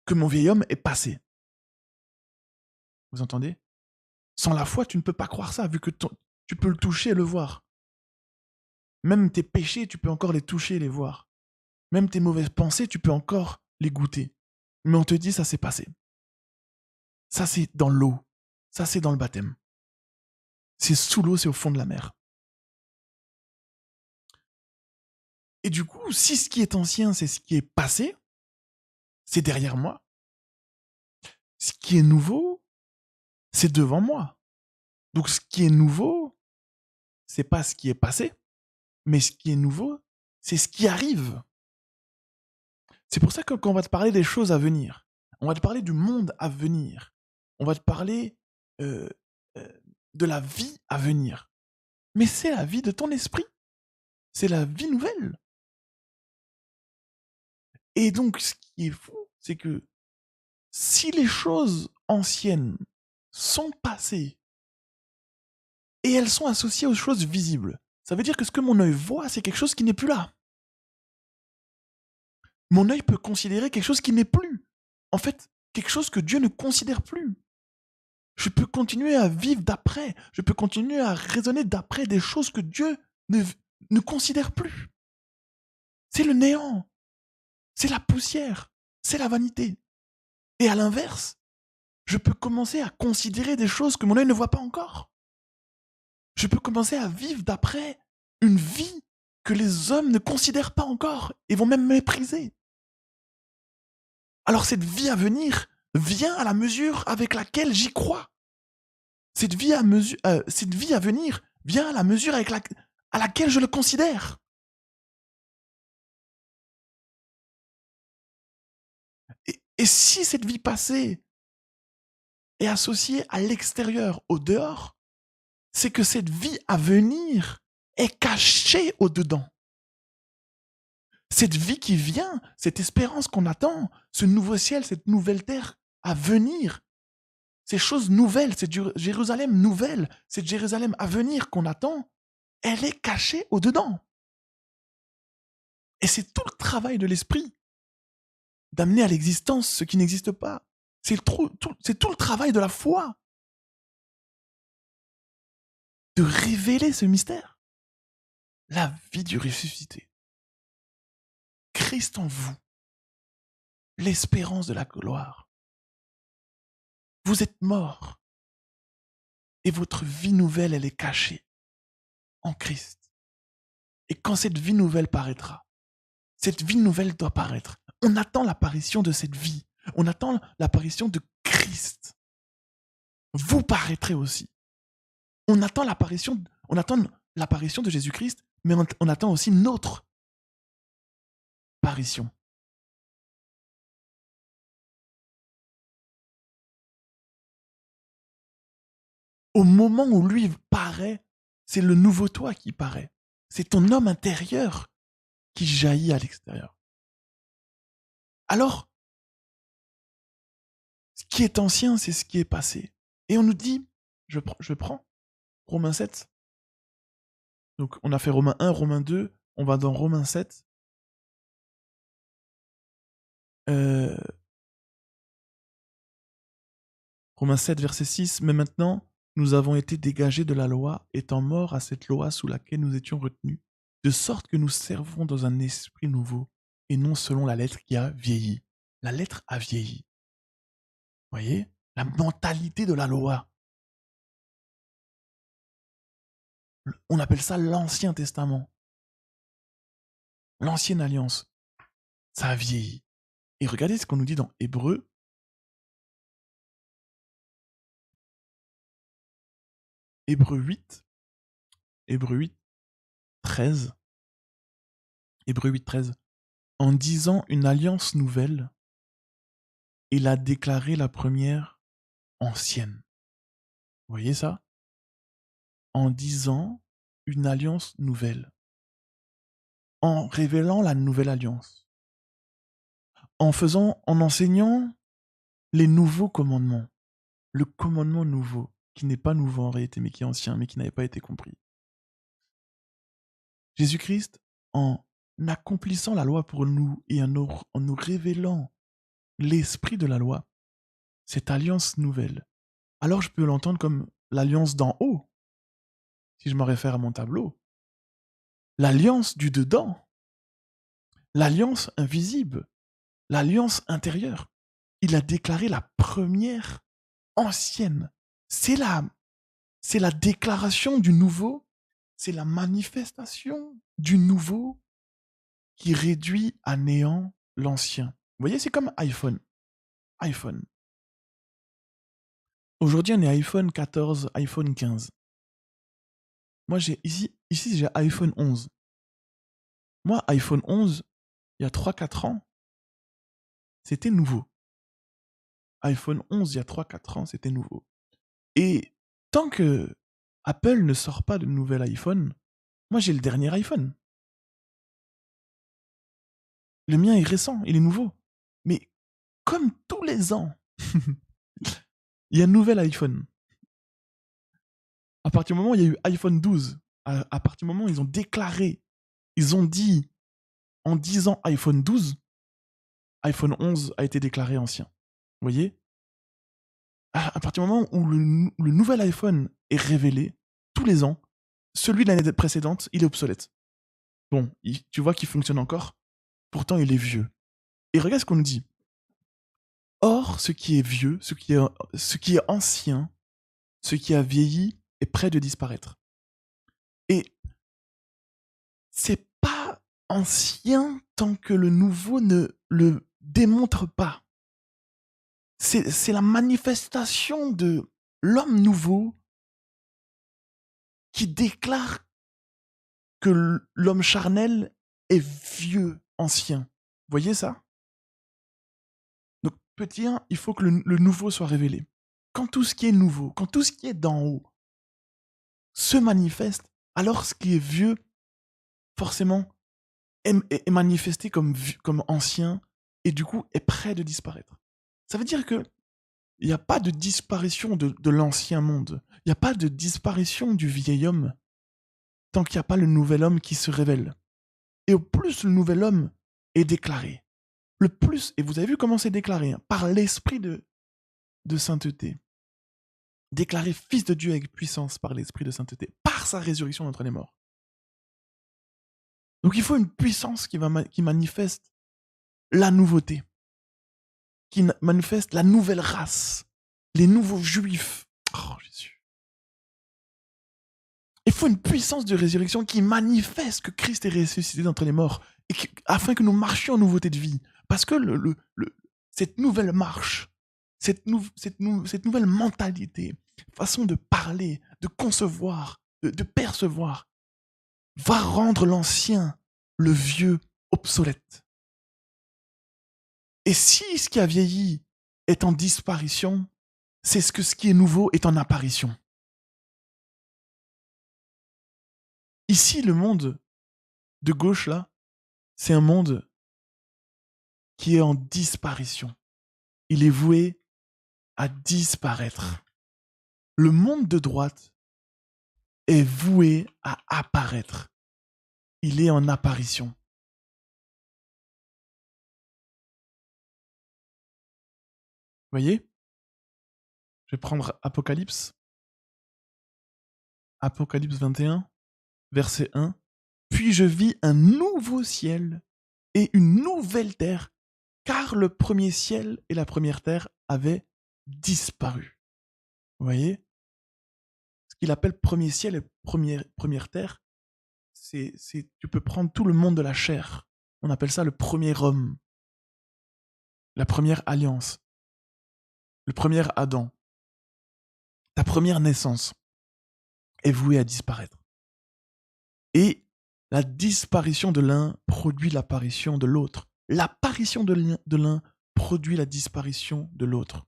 que mon vieil homme est passé. Vous entendez? Sans la foi, tu ne peux pas croire ça, vu que tu peux le toucher et le voir. Même tes péchés, tu peux encore les toucher et les voir. Même tes mauvaises pensées, tu peux encore les goûter. Mais on te dit, ça s'est passé. Ça, c'est dans l'eau. Ça, c'est dans le baptême. C'est sous l'eau, c'est au fond de la mer. Et du coup, si ce qui est ancien, c'est ce qui est passé, c'est derrière moi. Ce qui est nouveau, c'est devant moi. Donc ce qui est nouveau, c'est pas ce qui est passé, mais ce qui est nouveau, c'est ce qui arrive. C'est pour ça que quand on va te parler des choses à venir, on va te parler du monde à venir, on va te parler euh, euh, de la vie à venir. Mais c'est la vie de ton esprit. C'est la vie nouvelle. Et donc, ce qui est fou, c'est que si les choses anciennes sont passées et elles sont associées aux choses visibles, ça veut dire que ce que mon œil voit, c'est quelque chose qui n'est plus là. Mon œil peut considérer quelque chose qui n'est plus. En fait, quelque chose que Dieu ne considère plus. Je peux continuer à vivre d'après. Je peux continuer à raisonner d'après des choses que Dieu ne considère plus. C'est le néant. C'est la poussière. C'est la vanité. Et à l'inverse, je peux commencer à considérer des choses que mon œil ne voit pas encore. Je peux commencer à vivre d'après une vie que les hommes ne considèrent pas encore et vont même mépriser. Alors cette vie à venir vient à la mesure avec laquelle j'y crois. Cette vie à venir vient à la mesure à laquelle je le considère. Et si cette vie passée est associée à l'extérieur, au dehors, c'est que cette vie à venir est cachée au dedans. Cette vie qui vient, cette espérance qu'on attend, ce nouveau ciel, cette nouvelle terre à venir, ces choses nouvelles, cette Jérusalem nouvelle, cette Jérusalem à venir qu'on attend, elle est cachée au dedans. Et c'est tout le travail de l'esprit d'amener à l'existence ce qui n'existe pas. C'est tout le travail de la foi de révéler ce mystère. La vie du ressuscité. Christ en vous, l'espérance de la gloire. Vous êtes mort et votre vie nouvelle, elle est cachée en Christ. Et quand cette vie nouvelle paraîtra, cette vie nouvelle doit paraître. On attend l'apparition de cette vie. On attend l'apparition de Christ. Vous paraîtrez aussi. On attend l'apparition de Jésus-Christ, mais on attend aussi notre apparition. Au moment où lui paraît, c'est le nouveau toi qui paraît. C'est ton homme intérieur qui jaillit à l'extérieur. Alors, ce qui est ancien, c'est ce qui est passé. Et on nous dit, je prends Romains 7. Donc on a fait Romains 1, Romains 2, on va dans Romains 7. Romains 7, verset 6. Mais maintenant, nous avons été dégagés de la loi, étant morts à cette loi sous laquelle nous étions retenus, de sorte que nous servons dans un esprit nouveau, et non selon la lettre qui a vieilli. La lettre a vieilli. Vous voyez? La mentalité de la loi. On appelle ça l'Ancien Testament, l'Ancienne Alliance. Ça a vieilli. Et regardez ce qu'on nous dit dans Hébreux 8, Hébreux 8, 13, Hébreux 8, 13. En disant une alliance nouvelle, il a déclaré la première ancienne. Vous voyez ça? En disant une alliance nouvelle. En révélant la nouvelle alliance. En enseignant les nouveaux commandements. Le commandement nouveau, qui n'est pas nouveau en réalité, mais qui est ancien, mais qui n'avait pas été compris. Jésus-Christ, en accomplissant la loi pour nous et en nous révélant l'esprit de la loi, cette alliance nouvelle, alors je peux l'entendre comme l'alliance d'en haut, si je me réfère à mon tableau. L'alliance du dedans, l'alliance invisible, l'alliance intérieure. Il a déclaré la première ancienne. C'est la déclaration du nouveau, c'est la manifestation du nouveau qui réduit à néant l'ancien. Vous voyez, c'est comme iPhone. Aujourd'hui, on est iPhone 14, iPhone 15. Moi, ici, j'ai iPhone 11. Moi, iPhone 11, il y a 3-4 ans, c'était nouveau. iPhone 11, il y a 3-4 ans, c'était nouveau. Et tant que Apple ne sort pas de nouvel iPhone, moi, j'ai le dernier iPhone. Le mien est récent, il est nouveau. Mais comme tous les ans, il y a un nouvel iPhone. À partir du moment où il y a eu iPhone 12, à partir du moment où ils ont déclaré, ils ont dit, en disant iPhone 12, iPhone 11 a été déclaré ancien. Vous voyez? À partir du moment où le nouvel iPhone est révélé, tous les ans, celui de l'année précédente, il est obsolète. Bon, tu vois qu'il fonctionne encore, pourtant il est vieux. Et regarde ce qu'on nous dit. Or, ce qui est vieux, ce qui est ancien, ce qui a vieilli est près de disparaître. Et c'est pas ancien tant que le nouveau ne le démontre pas. C'est la manifestation de l'homme nouveau qui déclare que l'homme charnel est vieux, ancien. Vous voyez ça? Donc, petit 1, il faut que le nouveau soit révélé. Quand tout ce qui est nouveau, quand tout ce qui est d'en haut se manifeste, alors ce qui est vieux, forcément, est manifesté comme ancien et du coup est prêt de disparaître. Ça veut dire que il n'y a pas de disparition de l'ancien monde. Il n'y a pas de disparition du vieil homme tant qu'il n'y a pas le nouvel homme qui se révèle. Et au plus le nouvel homme est déclaré, le plus, et vous avez vu comment c'est déclaré, hein, par l'esprit de sainteté, déclaré fils de Dieu avec puissance par l'esprit de sainteté, par sa résurrection d'entre les morts. Donc il faut une puissance qui manifeste la nouveauté, qui manifeste la nouvelle race, les nouveaux juifs. Oh Jésus. Il faut une puissance de résurrection qui manifeste que Christ est ressuscité d'entre les morts, afin que nous marchions en nouveauté de vie. Parce que cette nouvelle marche, cette nouvelle mentalité, façon de parler, de concevoir, de percevoir, va rendre l'ancien, le vieux, obsolète. Et si ce qui a vieilli est en disparition, c'est ce qui est nouveau est en apparition. Ici, le monde de gauche, là, c'est un monde qui est en disparition. Il est voué à disparaître. Le monde de droite est voué à apparaître. Il est en apparition. Vous voyez? Je vais prendre Apocalypse. Apocalypse 21, verset 1. Puis je vis un nouveau ciel et une nouvelle terre, car le premier ciel et la première terre avaient disparu. Vous voyez? ce qu'il appelle premier ciel et première terre, tu peux prendre tout le monde de la chair. On appelle ça le premier homme, la première alliance, le premier Adam. Ta première naissance est vouée à disparaître. Et la disparition de l'un produit l'apparition de l'autre. L'apparition de l'un produit la disparition de l'autre.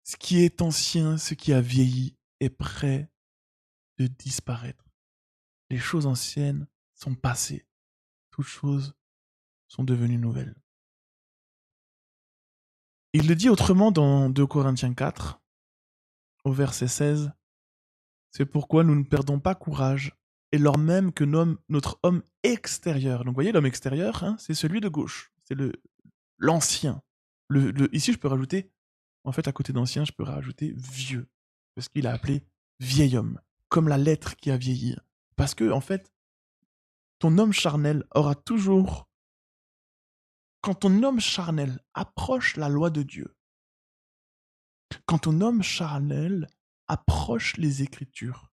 Ce qui est ancien, ce qui a vieilli, est prêt de disparaître. Les choses anciennes sont passées. Toutes choses sont devenues nouvelles. Il le dit autrement dans 2 Corinthiens 4, au verset 16. C'est pourquoi nous ne perdons pas courage, et lors même que notre homme extérieur, donc vous voyez l'homme extérieur, hein, c'est celui de gauche, c'est l'ancien. Ici je peux rajouter, en fait à côté d'ancien, je peux rajouter vieux, parce qu'il a appelé vieil homme, comme la lettre qui a vieilli. Parce que en fait, ton homme charnel aura toujours, quand ton homme charnel approche la loi de Dieu, quand ton homme charnel approche les Écritures,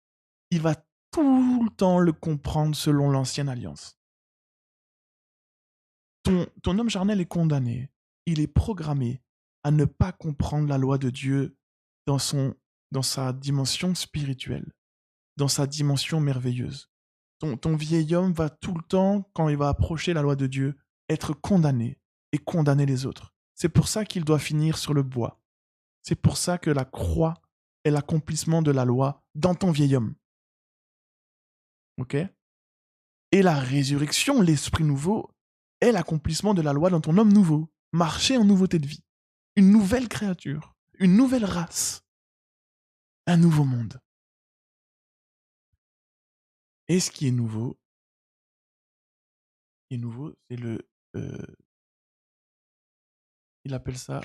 il va tout le temps le comprendre selon l'ancienne alliance. Ton homme charnel est condamné, il est programmé à ne pas comprendre la loi de Dieu dans sa dimension spirituelle, dans sa dimension merveilleuse. Ton vieil homme va tout le temps, quand il va approcher la loi de Dieu, être condamné et condamner les autres. C'est pour ça qu'il doit finir sur le bois. C'est pour ça que la croix est l'accomplissement de la loi dans ton vieil homme. Ok ? Et la résurrection, l'esprit nouveau, est l'accomplissement de la loi dans ton homme nouveau. Marcher en nouveauté de vie. Une nouvelle créature. Une nouvelle race. Un nouveau monde. Et ce qui est nouveau, c'est il appelle ça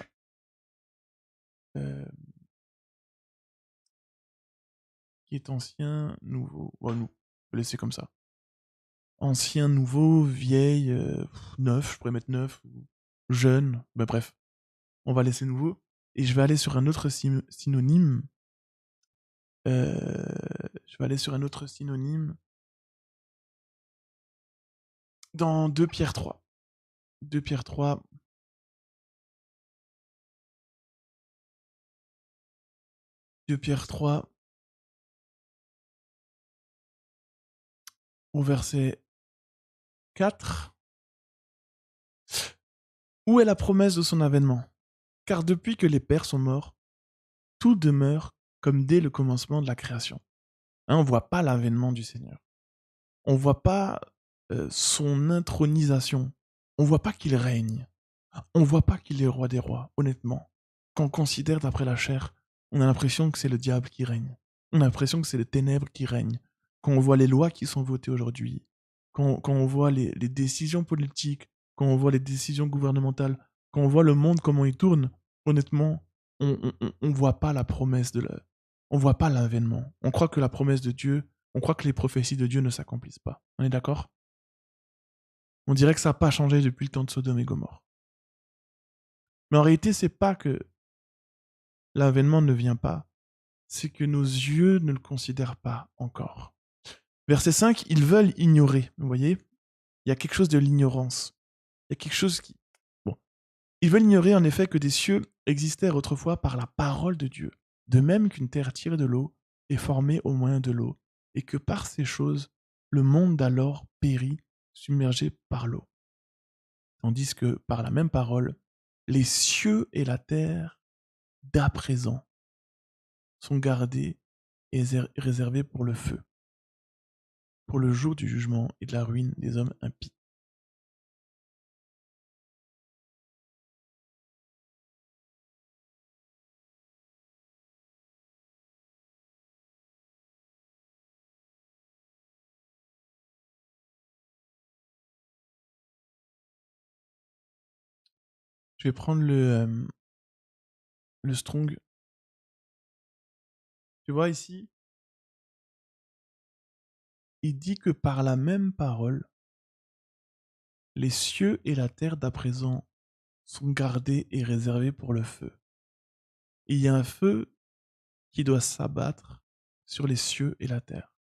qui est ancien, nouveau. Bon, nous, on peut laisser comme ça. Ancien, nouveau, vieille, neuf, je pourrais mettre neuf, ou jeune, ben bref. On va laisser nouveau. Et je vais aller sur un autre synonyme. Je vais aller sur un autre synonyme dans 2 Pierre 3. 2 Pierre 3. 2 Pierre 3, au verset 4. Où est la promesse de son avènement ? Car depuis que les pères sont morts, tout demeure comme dès le commencement de la création. Hein, on ne voit pas l'avènement du Seigneur. On ne voit pas son intronisation. On ne voit pas qu'il règne. On ne voit pas qu'il est roi des rois, honnêtement. Quand on considère d'après la chair, on a l'impression que c'est le diable qui règne. On a l'impression que c'est les ténèbres qui règnent. Quand on voit les lois qui sont votées aujourd'hui, quand on voit les décisions politiques, quand on voit les décisions gouvernementales, quand on voit le monde comment il tourne, honnêtement, on voit pas la promesse on voit pas l'avènement. On croit que la promesse de Dieu, on croit que les prophéties de Dieu ne s'accomplissent pas. On est d'accord ? On dirait que ça n'a pas changé depuis le temps de Sodome et Gomorrhe. Mais en réalité, c'est pas que l'avènement ne vient pas, c'est que nos yeux ne le considèrent pas encore. Verset 5, ils veulent ignorer. Vous voyez ? Il y a quelque chose de l'ignorance. Il y a quelque chose qui... Bon. Ils veulent ignorer en effet que des cieux existèrent autrefois par la parole de Dieu, de même qu'une terre tirée de l'eau est formée au moyen de l'eau, et que par ces choses, le monde d'alors périt, submergé par l'eau. Tandis que, par la même parole, les cieux et la terre d'à présent sont gardés et réservés pour le feu, pour le jour du jugement et de la ruine des hommes impies. Je vais prendre le Strong. Tu vois ici, il dit que par la même parole, les cieux et la terre d'à présent sont gardés et réservés pour le feu. Et il y a un feu qui doit s'abattre sur les cieux et la terre.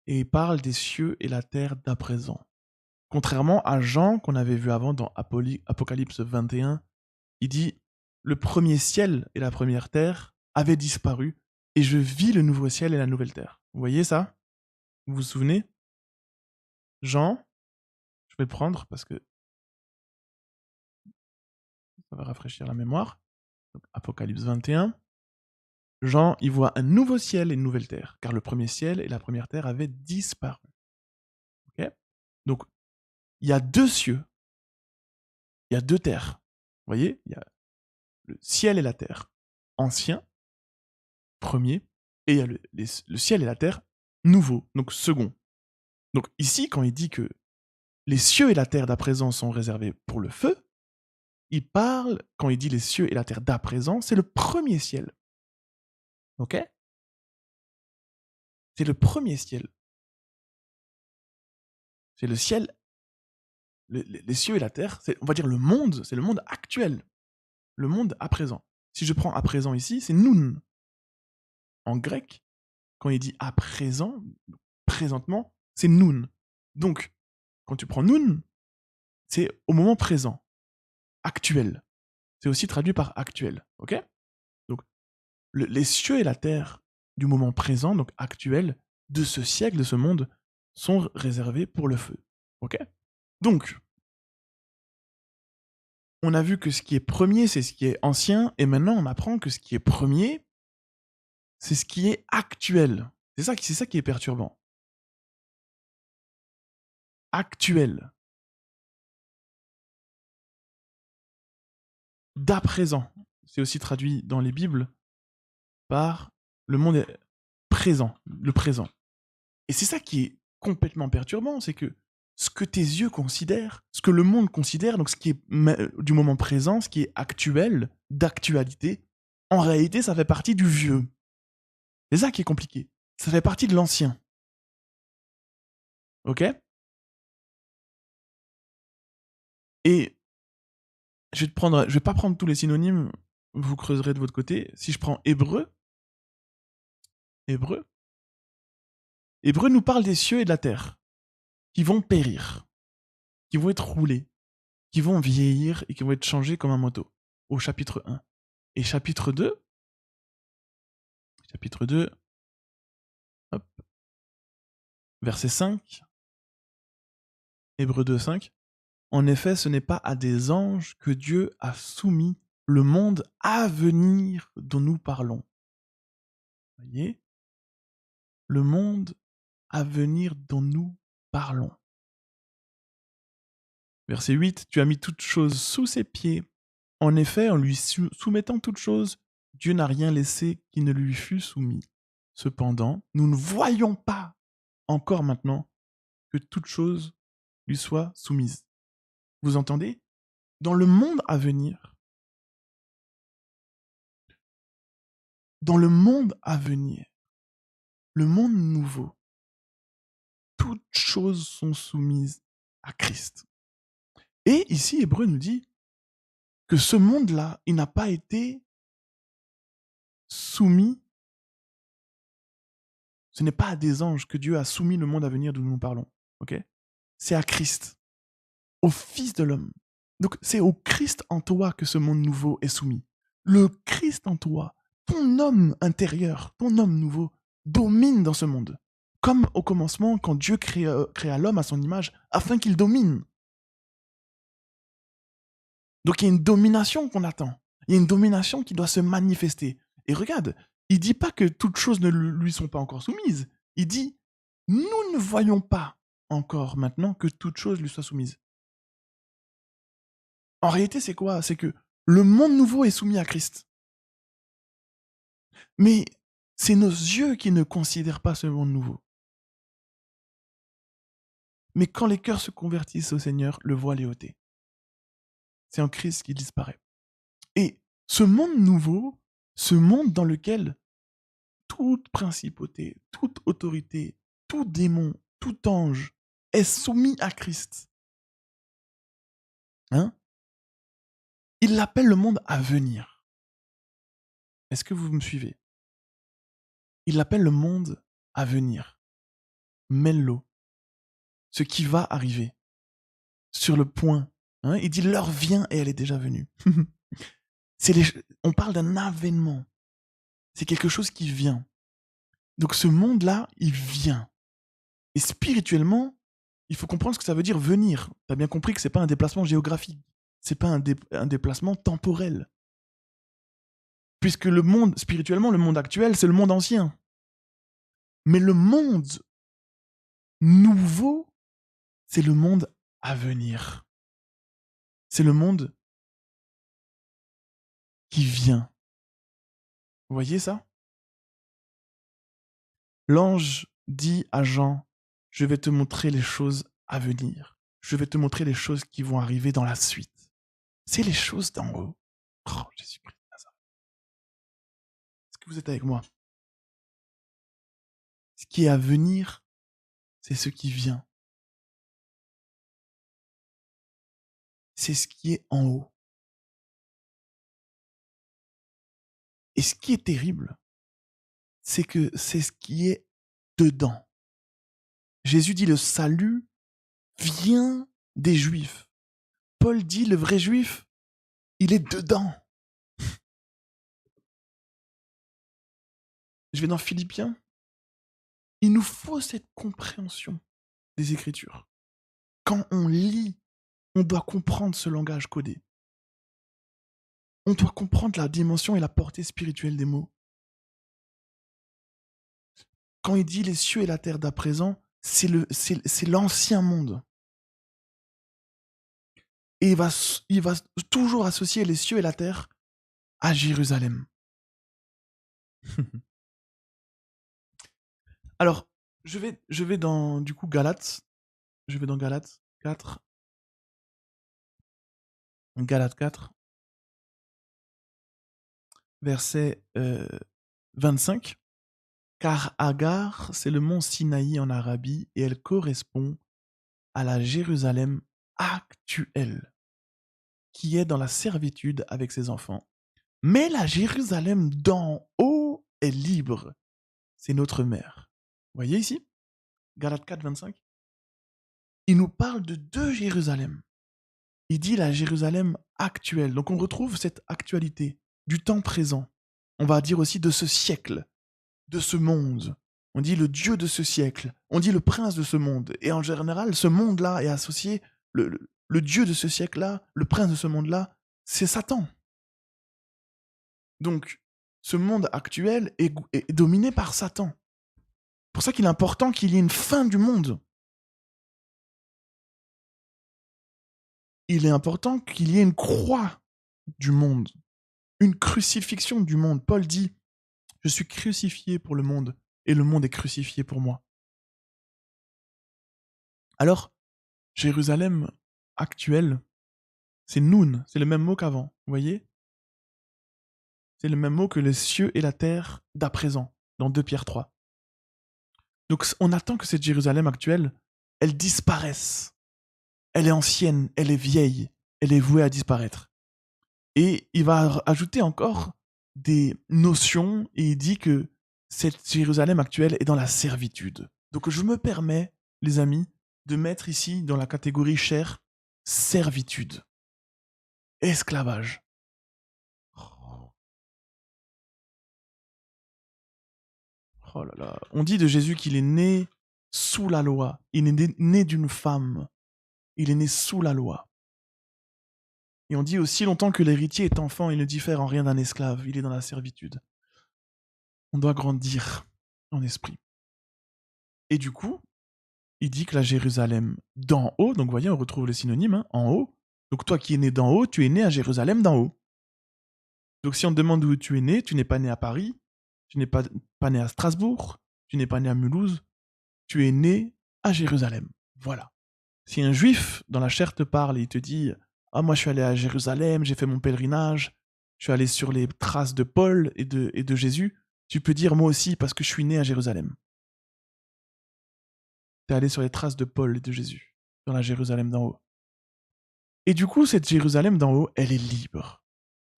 Et il parle des cieux et la terre d'à présent. Contrairement à Jean, qu'on avait vu avant dans Apocalypse 21, il dit le premier ciel et la première terre avaient disparu, et je vis le nouveau ciel et la nouvelle terre. Vous voyez ça? Vous vous souvenez? Jean, je vais le prendre parce que ça va rafraîchir la mémoire. Donc, Apocalypse 21. Jean, il voit un nouveau ciel et une nouvelle terre, car le premier ciel et la première terre avaient disparu. Ok. Donc, il y a deux cieux, il y a deux terres. Vous voyez? Il y a le ciel et la terre ancien, premier, et il y a le ciel et la terre nouveau, donc second. Donc ici, quand il dit que les cieux et la terre d'à présent sont réservés pour le feu, il parle, quand il dit les cieux et la terre d'à présent, c'est le premier ciel. Ok? C'est le premier ciel. C'est le ciel, les cieux et la terre, c'est, on va dire le monde, c'est le monde actuel. Le monde à présent. Si je prends à présent ici, c'est noun. En grec, quand il dit à présent, présentement, c'est noun. Donc, quand tu prends noun, c'est au moment présent, actuel. C'est aussi traduit par actuel. Ok? Donc, les cieux et la terre du moment présent, donc actuel, de ce siècle, de ce monde, sont réservés pour le feu. Ok? Donc, on a vu que ce qui est premier, c'est ce qui est ancien, et maintenant on apprend que ce qui est premier, c'est ce qui est actuel. C'est ça qui est perturbant. Actuel. D'à présent. C'est aussi traduit dans les Bibles par le monde est présent, le présent. Et c'est ça qui est complètement perturbant, c'est que ce que tes yeux considèrent, ce que le monde considère, donc ce qui est du moment présent, ce qui est actuel, d'actualité, en réalité, ça fait partie du vieux. C'est ça qui est compliqué. Ça fait partie de l'ancien. Ok? Et je vais pas prendre tous les synonymes, vous creuserez de votre côté. Si je prends hébreu, hébreu nous parle des cieux et de la terre, qui vont périr, qui vont être roulés, qui vont vieillir et qui vont être changés comme un manteau, au chapitre 1. Et chapitre 2, hop, verset 5, Hébreux 2, 5. En effet, ce n'est pas à des anges que Dieu a soumis le monde à venir dont nous parlons. Vous voyez? Le monde à venir dont nous parlons. Verset 8, tu as mis toutes choses sous ses pieds. En effet, en lui soumettant toutes choses, Dieu n'a rien laissé qui ne lui fût soumis. Cependant, nous ne voyons pas encore maintenant que toute chose lui soit soumise. Vous entendez? Dans le monde à venir, le monde nouveau, toutes choses sont soumises à Christ. Et ici, Hébreu nous dit que ce monde-là, il n'a pas été soumis. Ce n'est pas à des anges que Dieu a soumis le monde à venir d'où nous parlons. Ok? C'est à Christ, au Fils de l'homme. Donc c'est au Christ en toi que ce monde nouveau est soumis. Le Christ en toi, ton homme intérieur, ton homme nouveau, domine dans ce monde. Comme au commencement, quand Dieu créa l'homme à son image, afin qu'il domine. Donc il y a une domination qu'on attend. Il y a une domination qui doit se manifester. Et regarde, il ne dit pas que toutes choses ne lui sont pas encore soumises. Il dit, nous ne voyons pas encore maintenant que toutes choses lui soient soumises. En réalité, c'est quoi? C'est que le monde nouveau est soumis à Christ. Mais c'est nos yeux qui ne considèrent pas ce monde nouveau. Mais quand les cœurs se convertissent au Seigneur, le voile est ôté. C'est en Christ qu'il disparaît. Et ce monde nouveau, ce monde dans lequel toute principauté, toute autorité, tout démon, tout ange est soumis à Christ. Hein? Il l'appelle le monde à venir. Est-ce que vous me suivez? Il l'appelle le monde à venir. Mello. Ce qui va arriver. Sur le point. Hein, il dit l'heure vient et elle est déjà venue. On parle d'un avènement. C'est quelque chose qui vient. Donc ce monde-là, il vient. Et spirituellement, il faut comprendre ce que ça veut dire venir. Tu as bien compris que c'est pas un déplacement géographique. C'est pas un déplacement temporel. Puisque le monde, spirituellement, le monde actuel, c'est le monde ancien. Mais le monde nouveau, c'est le monde à venir. C'est le monde qui vient. Vous voyez ça? L'ange dit à Jean, je vais te montrer les choses à venir. Je vais te montrer les choses qui vont arriver dans la suite. C'est les choses d'en haut. Oh, Jésus-Christ de Nazareth. Est-ce que vous êtes avec moi? Ce qui est à venir, c'est ce qui vient. C'est ce qui est en haut. Et ce qui est terrible, c'est que c'est ce qui est dedans. Jésus dit le salut vient des Juifs. Paul dit le vrai Juif, il est dedans. Je vais dans Philippiens. Il nous faut cette compréhension des Écritures. Quand on lit, on doit comprendre ce langage codé. On doit comprendre la dimension et la portée spirituelle des mots. Quand il dit les cieux et la terre d'à présent, c'est l'ancien monde. Et il va toujours associer les cieux et la terre à Jérusalem. Alors, je vais dans, du coup, Galates. Je vais dans Galates 4. Galates 4, verset 25. Car Agar, c'est le mont Sinaï en Arabie, et elle correspond à la Jérusalem actuelle, qui est dans la servitude avec ses enfants. Mais la Jérusalem d'en haut est libre. C'est notre mère. Vous voyez ici? Galates 4, 25. Il nous parle de deux Jérusalem. Il dit la Jérusalem actuelle. Donc on retrouve cette actualité du temps présent. On va dire aussi de ce siècle, de ce monde. On dit le Dieu de ce siècle. On dit le prince de ce monde. Et en général, ce monde-là est associé, le Dieu de ce siècle-là, le prince de ce monde-là, c'est Satan. Donc, ce monde actuel est dominé par Satan. C'est pour ça qu'il est important qu'il y ait une fin du monde. Il est important qu'il y ait une croix du monde, une crucifixion du monde. Paul dit, je suis crucifié pour le monde, et le monde est crucifié pour moi. Alors, Jérusalem actuelle, c'est Noun, c'est le même mot qu'avant, vous voyez? C'est le même mot que les cieux et la terre d'à présent, dans 2 Pierre 3. Donc on attend que cette Jérusalem actuelle, elle disparaisse. Elle est ancienne, elle est vieille, elle est vouée à disparaître. Et il va ajouter encore des notions et il dit que cette Jérusalem actuelle est dans la servitude. Donc je me permets, les amis, de mettre ici dans la catégorie chair, servitude, esclavage. Oh là là. On dit de Jésus qu'il est né sous la loi. Il est né d'une femme. Il est né sous la loi. Et on dit aussi longtemps que l'héritier est enfant, il ne diffère en rien d'un esclave. Il est dans la servitude. On doit grandir en esprit. Et du coup, il dit que la Jérusalem d'en haut, donc vous voyez, on retrouve le synonyme, hein, en haut. Donc toi qui es né d'en haut, tu es né à Jérusalem d'en haut. Donc si on te demande où tu es né, tu n'es pas né à Paris, tu n'es pas né à Strasbourg, tu n'es pas né à Mulhouse, tu es né à Jérusalem. Voilà. Si un juif dans la chair te parle et il te dit « Ah, moi je suis allé à Jérusalem, j'ai fait mon pèlerinage, je suis allé sur les traces de Paul et de Jésus », tu peux dire « Moi aussi parce que je suis né à Jérusalem ». Tu es allé sur les traces de Paul et de Jésus, dans la Jérusalem d'en haut. Et du coup, cette Jérusalem d'en haut, elle est libre.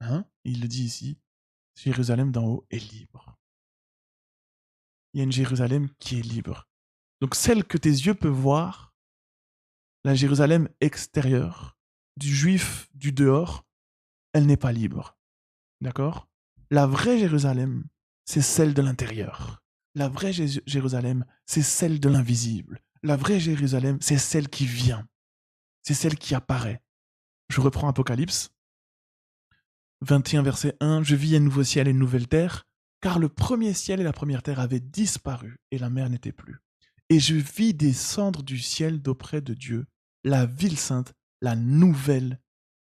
Hein? Il le dit ici, Jérusalem d'en haut est libre. il y a une Jérusalem qui est libre. Donc celle que tes yeux peuvent voir, la Jérusalem extérieure, du juif du dehors, elle n'est pas libre. D'accord? La vraie Jérusalem, c'est celle de l'intérieur. La vraie Jérusalem, c'est celle de l'invisible. La vraie Jérusalem, c'est celle qui vient. C'est celle qui apparaît. Je reprends Apocalypse 21, verset 1. Je vis un nouveau ciel et une nouvelle terre, car le premier ciel et la première terre avaient disparu et la mer n'était plus. Et je vis descendre du ciel d'auprès de Dieu la ville sainte, la nouvelle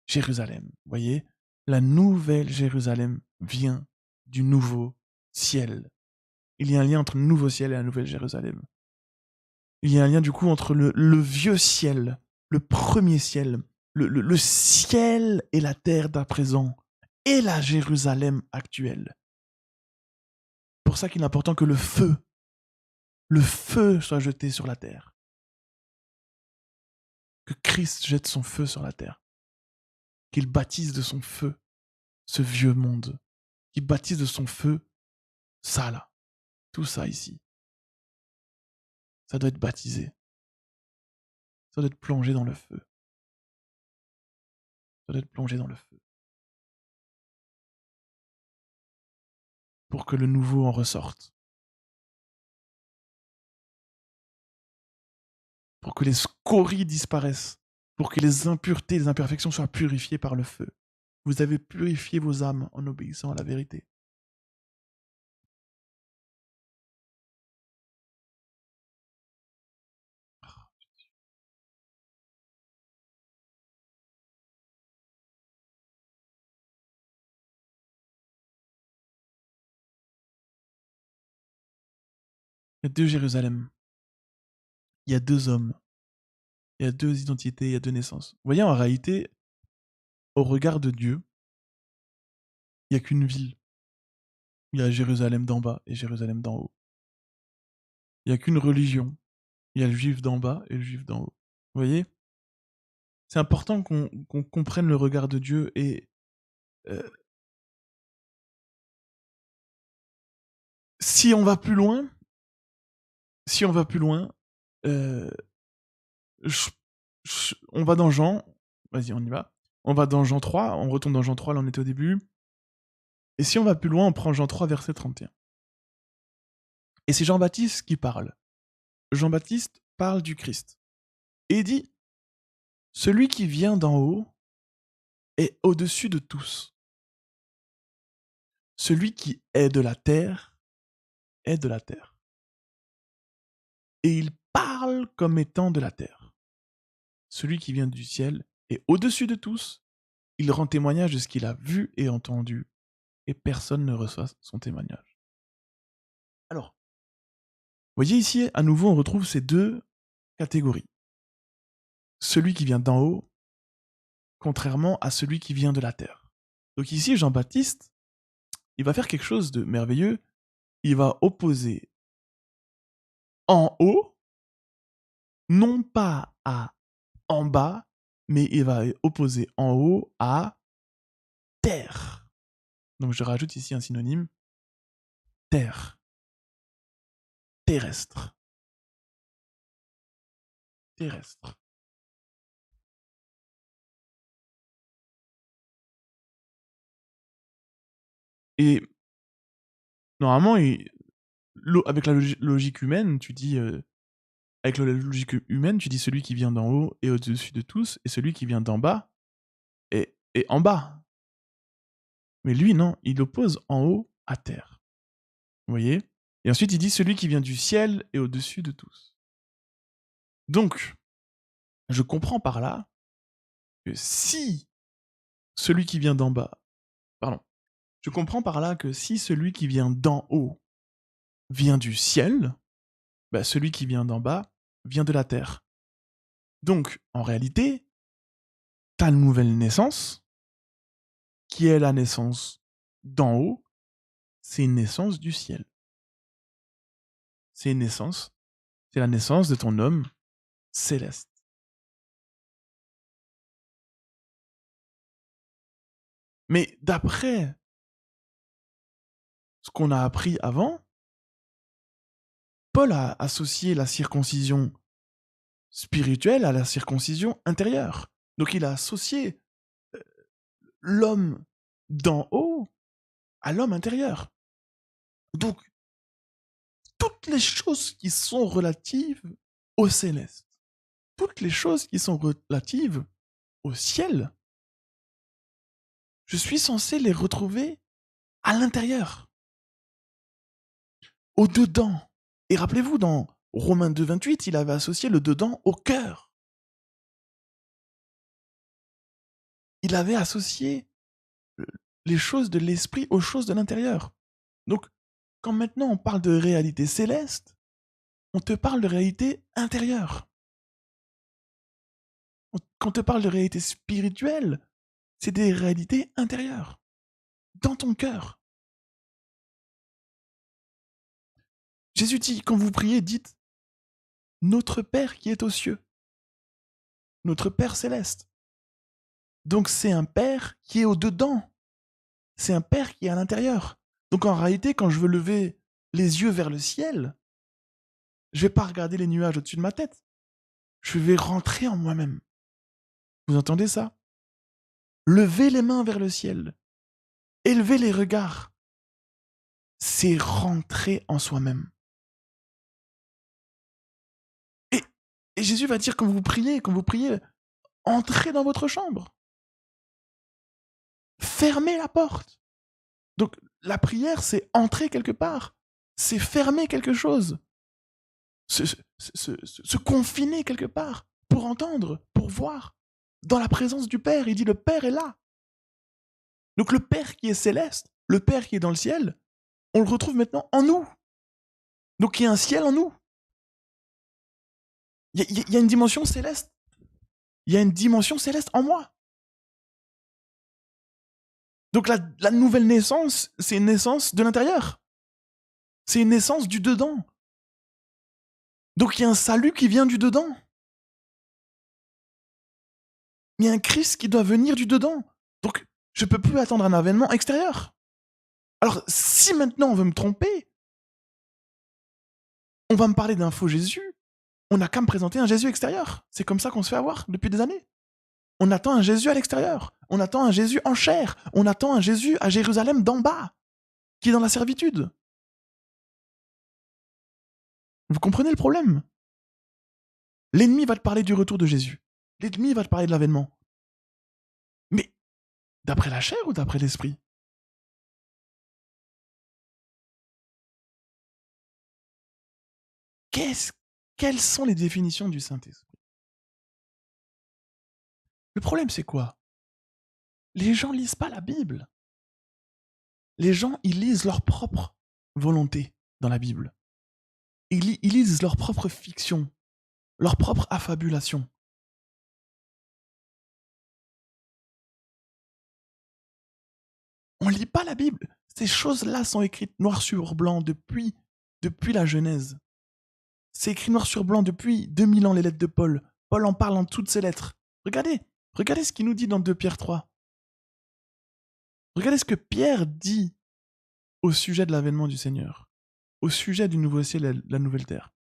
Jérusalem. Vous voyez, la nouvelle Jérusalem vient du nouveau ciel. Il y a un lien entre le nouveau ciel et la nouvelle Jérusalem. Il y a un lien du coup entre le vieux ciel, le premier ciel, le ciel et la terre d'à présent, et la Jérusalem actuelle. Pour ça qu'il est important que le feu soit jeté sur la terre. Que Christ jette son feu sur la terre. Qu'il baptise de son feu ce vieux monde. Qu'il baptise de son feu ça là. Tout ça ici. Ça doit être baptisé. Ça doit être plongé dans le feu. Ça doit être plongé dans le feu. Pour que le nouveau en ressorte. Pour que les scories disparaissent. Pour que les impuretés, les imperfections soient purifiées par le feu. Vous avez purifié vos âmes en obéissant à la vérité. Il y a deux Jérusalem. Il y a deux hommes. Il y a deux identités, il y a deux naissances. Vous voyez, en réalité, au regard de Dieu, il n'y a qu'une ville. Il y a Jérusalem d'en bas et Jérusalem d'en haut. Il n'y a qu'une religion. Il y a le juif d'en bas et le juif d'en haut. Vous voyez? C'est important qu'on comprenne le regard de Dieu et euh, si on va plus loin, euh, on va dans Jean. Vas-y, on y va. On va dans Jean 3, on retourne dans Jean 3, là on était au début. Et si on va plus loin, on prend Jean 3, verset 31. Et c'est Jean-Baptiste qui parle. Jean-Baptiste parle du Christ. Et il dit, celui qui vient d'en haut est au-dessus de tous. Celui qui est de la terre est de la terre. Et il parle comme étant de la terre. Celui qui vient du ciel est au-dessus de tous. Il rend témoignage de ce qu'il a vu et entendu. Et personne ne reçoit son témoignage. Alors, vous voyez ici, à nouveau, on retrouve ces deux catégories. Celui qui vient d'en haut, contrairement à celui qui vient de la terre. Donc ici, Jean-Baptiste, il va faire quelque chose de merveilleux. Il va opposer en haut, non pas à en bas, mais il va opposer en haut à terre. Donc je rajoute ici un synonyme, terre, terrestre, terrestre. Et normalement, avec la logique humaine, tu dis, avec la logique humaine, tu dis celui qui vient d'en haut est au-dessus de tous, et celui qui vient d'en bas est en bas. Mais lui, non, il oppose en haut à terre. Vous voyez? Et ensuite, il dit celui qui vient du ciel est au-dessus de tous. Donc, je comprends par là que si celui qui vient d'en bas, pardon, je comprends par là que si celui qui vient d'en haut vient du ciel, bah celui qui vient d'en bas vient de la terre. Donc, en réalité, ta nouvelle naissance, qui est la naissance d'en haut, c'est une naissance du ciel. C'est la naissance de ton homme céleste. Mais d'après ce qu'on a appris avant, Paul a associé la circoncision spirituelle à la circoncision intérieure. Donc il a associé l'homme d'en haut à l'homme intérieur. Donc, toutes les choses qui sont relatives au céleste, toutes les choses qui sont relatives au ciel, je suis censé les retrouver à l'intérieur, au dedans. Et rappelez-vous, dans Romains 2, 28, il avait associé le dedans au cœur. Il avait associé les choses de l'esprit aux choses de l'intérieur. Donc, quand maintenant on parle de réalité céleste, on te parle de réalité intérieure. Quand on te parle de réalité spirituelle, c'est des réalités intérieures, dans ton cœur. Jésus dit, quand vous priez, dites « Notre Père qui est aux cieux », notre Père céleste. Donc c'est un Père qui est au-dedans, c'est un Père qui est à l'intérieur. Donc en réalité, quand je veux lever les yeux vers le ciel, je ne vais pas regarder les nuages au-dessus de ma tête, je vais rentrer en moi-même. Vous entendez ça? Lever les mains vers le ciel, élever les regards, c'est rentrer en soi-même. Et Jésus va dire quand vous priez, entrez dans votre chambre. Fermez la porte. Donc la prière, c'est entrer quelque part. C'est fermer quelque chose. Se confiner quelque part pour entendre, pour voir. Dans la présence du Père, il dit le Père est là. Donc le Père qui est céleste, le Père qui est dans le ciel, on le retrouve maintenant en nous. Donc il y a un ciel en nous. Il y a une dimension céleste. Il y a une dimension céleste en moi. Donc la nouvelle naissance, c'est une naissance de l'intérieur. C'est une naissance du dedans. Donc il y a un salut qui vient du dedans. Il y a un Christ qui doit venir du dedans. Donc je ne peux plus attendre un avènement extérieur. Alors si maintenant on veut me tromper, on va me parler d'un faux Jésus, on n'a qu'à me présenter un Jésus extérieur. C'est comme ça qu'on se fait avoir depuis des années. On attend un Jésus à l'extérieur. On attend un Jésus en chair. On attend un Jésus à Jérusalem d'en bas, qui est dans la servitude. Vous comprenez le problème? L'ennemi va te parler du retour de Jésus. L'ennemi va te parler de l'avènement. Mais d'après la chair ou d'après l'esprit? Quelles sont les définitions du Saint-Esprit? Le problème, c'est quoi? Les gens lisent pas la Bible. Les gens, ils lisent leur propre volonté dans la Bible. Ils lisent leur propre fiction, leur propre affabulation. On lit pas la Bible. Ces choses-là sont écrites noir sur blanc depuis la Genèse. C'est écrit noir sur blanc depuis 2000 ans, les lettres de Paul. Paul en parle dans toutes ses lettres. Regardez ce qu'il nous dit dans 2 Pierre 3. Regardez ce que Pierre dit au sujet de l'avènement du Seigneur, au sujet du nouveau ciel et de la nouvelle terre.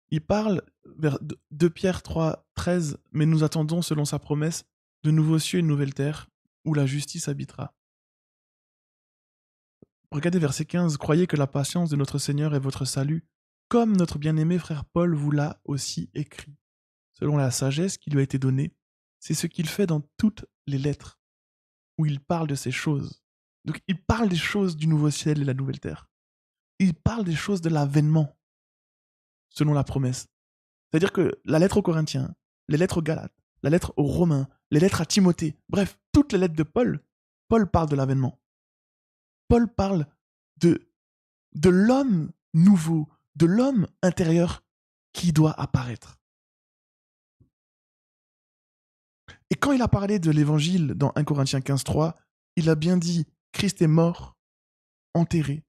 Il parle vers 2 Pierre 3, 13, « Mais nous attendons, selon sa promesse, de nouveaux cieux et une nouvelle terre, où la justice habitera. » Regardez verset 15, « Croyez que la patience de notre Seigneur est votre salut, comme notre bien-aimé frère Paul vous l'a aussi écrit. Selon la sagesse qui lui a été donnée, c'est ce qu'il fait dans toutes les lettres, où il parle de ces choses. » Donc il parle des choses du nouveau ciel et la nouvelle terre. Il parle des choses de l'avènement, selon la promesse. C'est-à-dire que la lettre aux Corinthiens, les lettres aux Galates, la lettre aux Romains, les lettres à Timothée, bref, toutes les lettres de Paul, Paul parle de l'avènement. Paul parle de l'homme nouveau, de l'homme intérieur qui doit apparaître. Et quand il a parlé de l'évangile dans 1 Corinthiens 15, 3, il a bien dit « Christ est mort, enterré,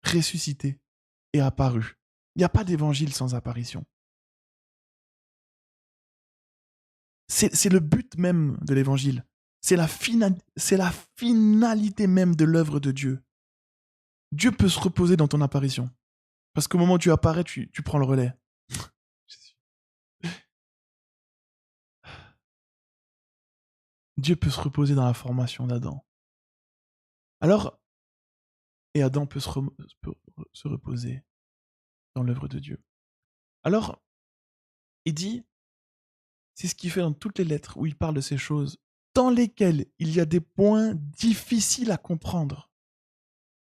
ressuscité et apparu ». Il n'y a pas d'évangile sans apparition. C'est le but même de l'évangile. C'est la finalité même de l'œuvre de Dieu. Dieu peut se reposer dans ton apparition. Parce qu'au moment où tu apparais, tu prends le relais. Dieu peut se reposer dans la formation d'Adam. Alors, et Adam peut se reposer dans l'œuvre de Dieu. Alors, il dit, c'est ce qu'il fait dans toutes les lettres où il parle de ces choses, dans lesquelles il y a des points difficiles à comprendre,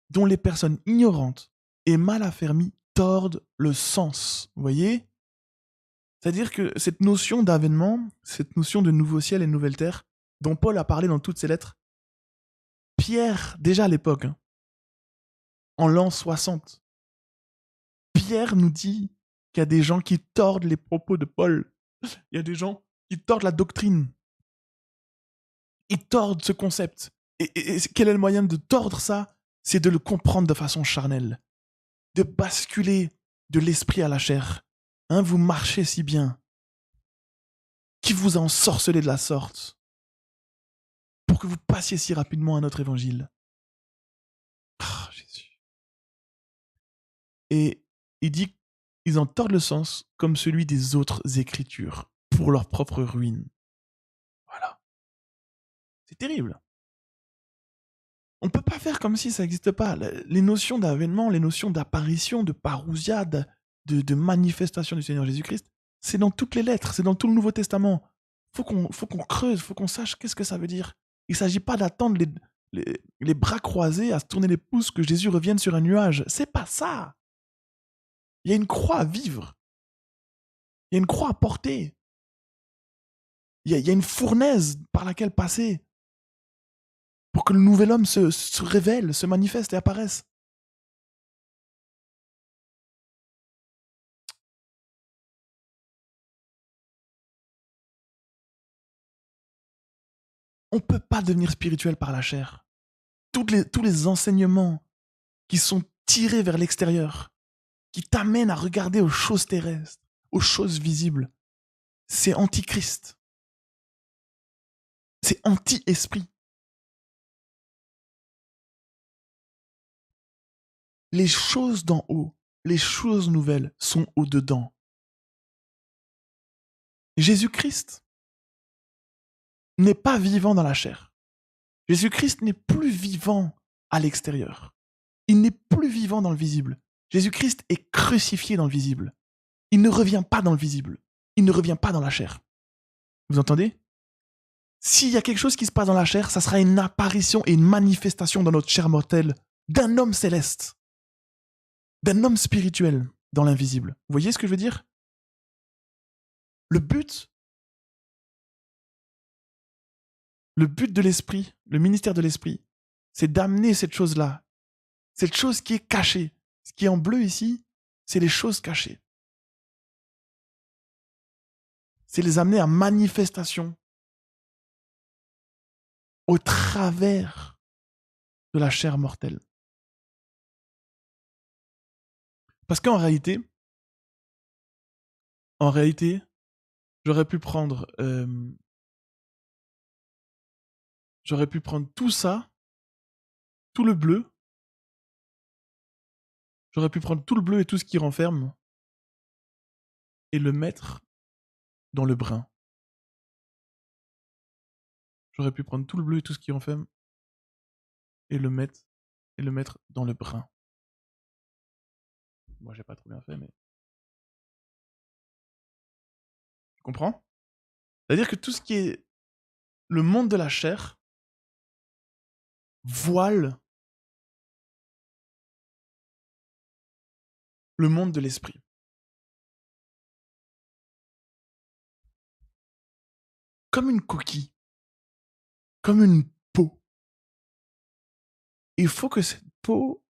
dont les personnes ignorantes et mal affermies tordent le sens. Vous voyez ? C'est-à-dire que cette notion d'avènement, cette notion de nouveau ciel et nouvelle terre, dont Paul a parlé dans toutes ses lettres, Pierre, déjà à l'époque, en l'an 60, Pierre nous dit qu'il y a des gens qui tordent les propos de Paul. Il y a des gens qui tordent la doctrine. Ils tordent ce concept. Et quel est le moyen de tordre ça ? C'est de le comprendre de façon charnelle. De basculer de l'esprit à la chair. Hein, vous marchez si bien. Qui vous a ensorcelé de la sorte pour que vous passiez si rapidement à notre évangile ? Ah, Jésus. Et il dit qu'ils en tordent le sens comme celui des autres écritures pour leur propre ruine. Voilà. C'est terrible. On ne peut pas faire comme si ça n'existe pas. Les notions d'avènement, les notions d'apparition, de parousia, de manifestation du Seigneur Jésus-Christ, c'est dans toutes les lettres, c'est dans tout le Nouveau Testament. Faut qu'on creuse, faut qu'on sache qu'est-ce que ça veut dire. Il ne s'agit pas d'attendre les bras croisés à se tourner les pouces que Jésus revienne sur un nuage. C'est pas ça. Il y a une croix à vivre. Il y a une croix à porter. Il y a une fournaise par laquelle passer pour que le nouvel homme se révèle, se manifeste et apparaisse. On ne peut pas devenir spirituel par la chair. Tous les enseignements qui sont tirés vers l'extérieur, qui t'amènent à regarder aux choses terrestres, aux choses visibles, c'est antichrist. C'est anti-esprit. Les choses d'en haut, les choses nouvelles sont au-dedans. Jésus-Christ n'est pas vivant dans la chair. Jésus-Christ n'est plus vivant à l'extérieur. Il n'est plus vivant dans le visible. Jésus-Christ est crucifié dans le visible. Il ne revient pas dans le visible. Il ne revient pas dans la chair. Vous entendez ? S'il y a quelque chose qui se passe dans la chair, ça sera une apparition et une manifestation dans notre chair mortelle d'un homme céleste, d'un homme spirituel dans l'invisible. Vous voyez ce que je veux dire ? Le but de l'esprit, le ministère de l'esprit, c'est d'amener cette chose-là, cette chose qui est cachée. Ce qui est en bleu ici, c'est les choses cachées. C'est les amener à manifestation au travers de la chair mortelle. Parce qu'en réalité, j'aurais pu prendre tout ça, tout le bleu, j'aurais pu prendre tout le bleu et tout ce qui renferme et le mettre dans le brun. J'aurais pu prendre tout le bleu et tout ce qui renferme et le mettre dans le brun. Moi, j'ai pas trop bien fait, mais... Tu comprends ? C'est-à-dire que tout ce qui est le monde de la chair voile le monde de l'esprit. Comme une coquille, comme une peau. Il faut que cette peau,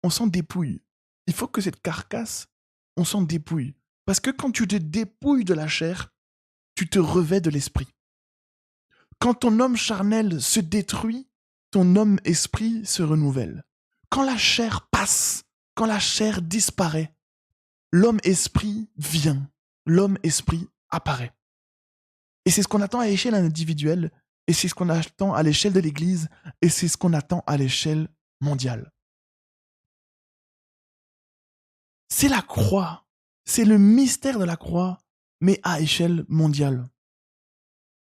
on s'en dépouille. Il faut que cette carcasse, on s'en dépouille. Parce que quand tu te dépouilles de la chair, tu te revêts de l'esprit. Quand ton homme charnel se détruit, ton homme esprit se renouvelle. Quand la chair passe, quand la chair disparaît, l'homme esprit vient. L'homme esprit apparaît. Et c'est ce qu'on attend à l'échelle individuelle, et c'est ce qu'on attend à l'échelle de l'Église, et c'est ce qu'on attend à l'échelle mondiale. C'est la croix. C'est le mystère de la croix, mais à échelle mondiale.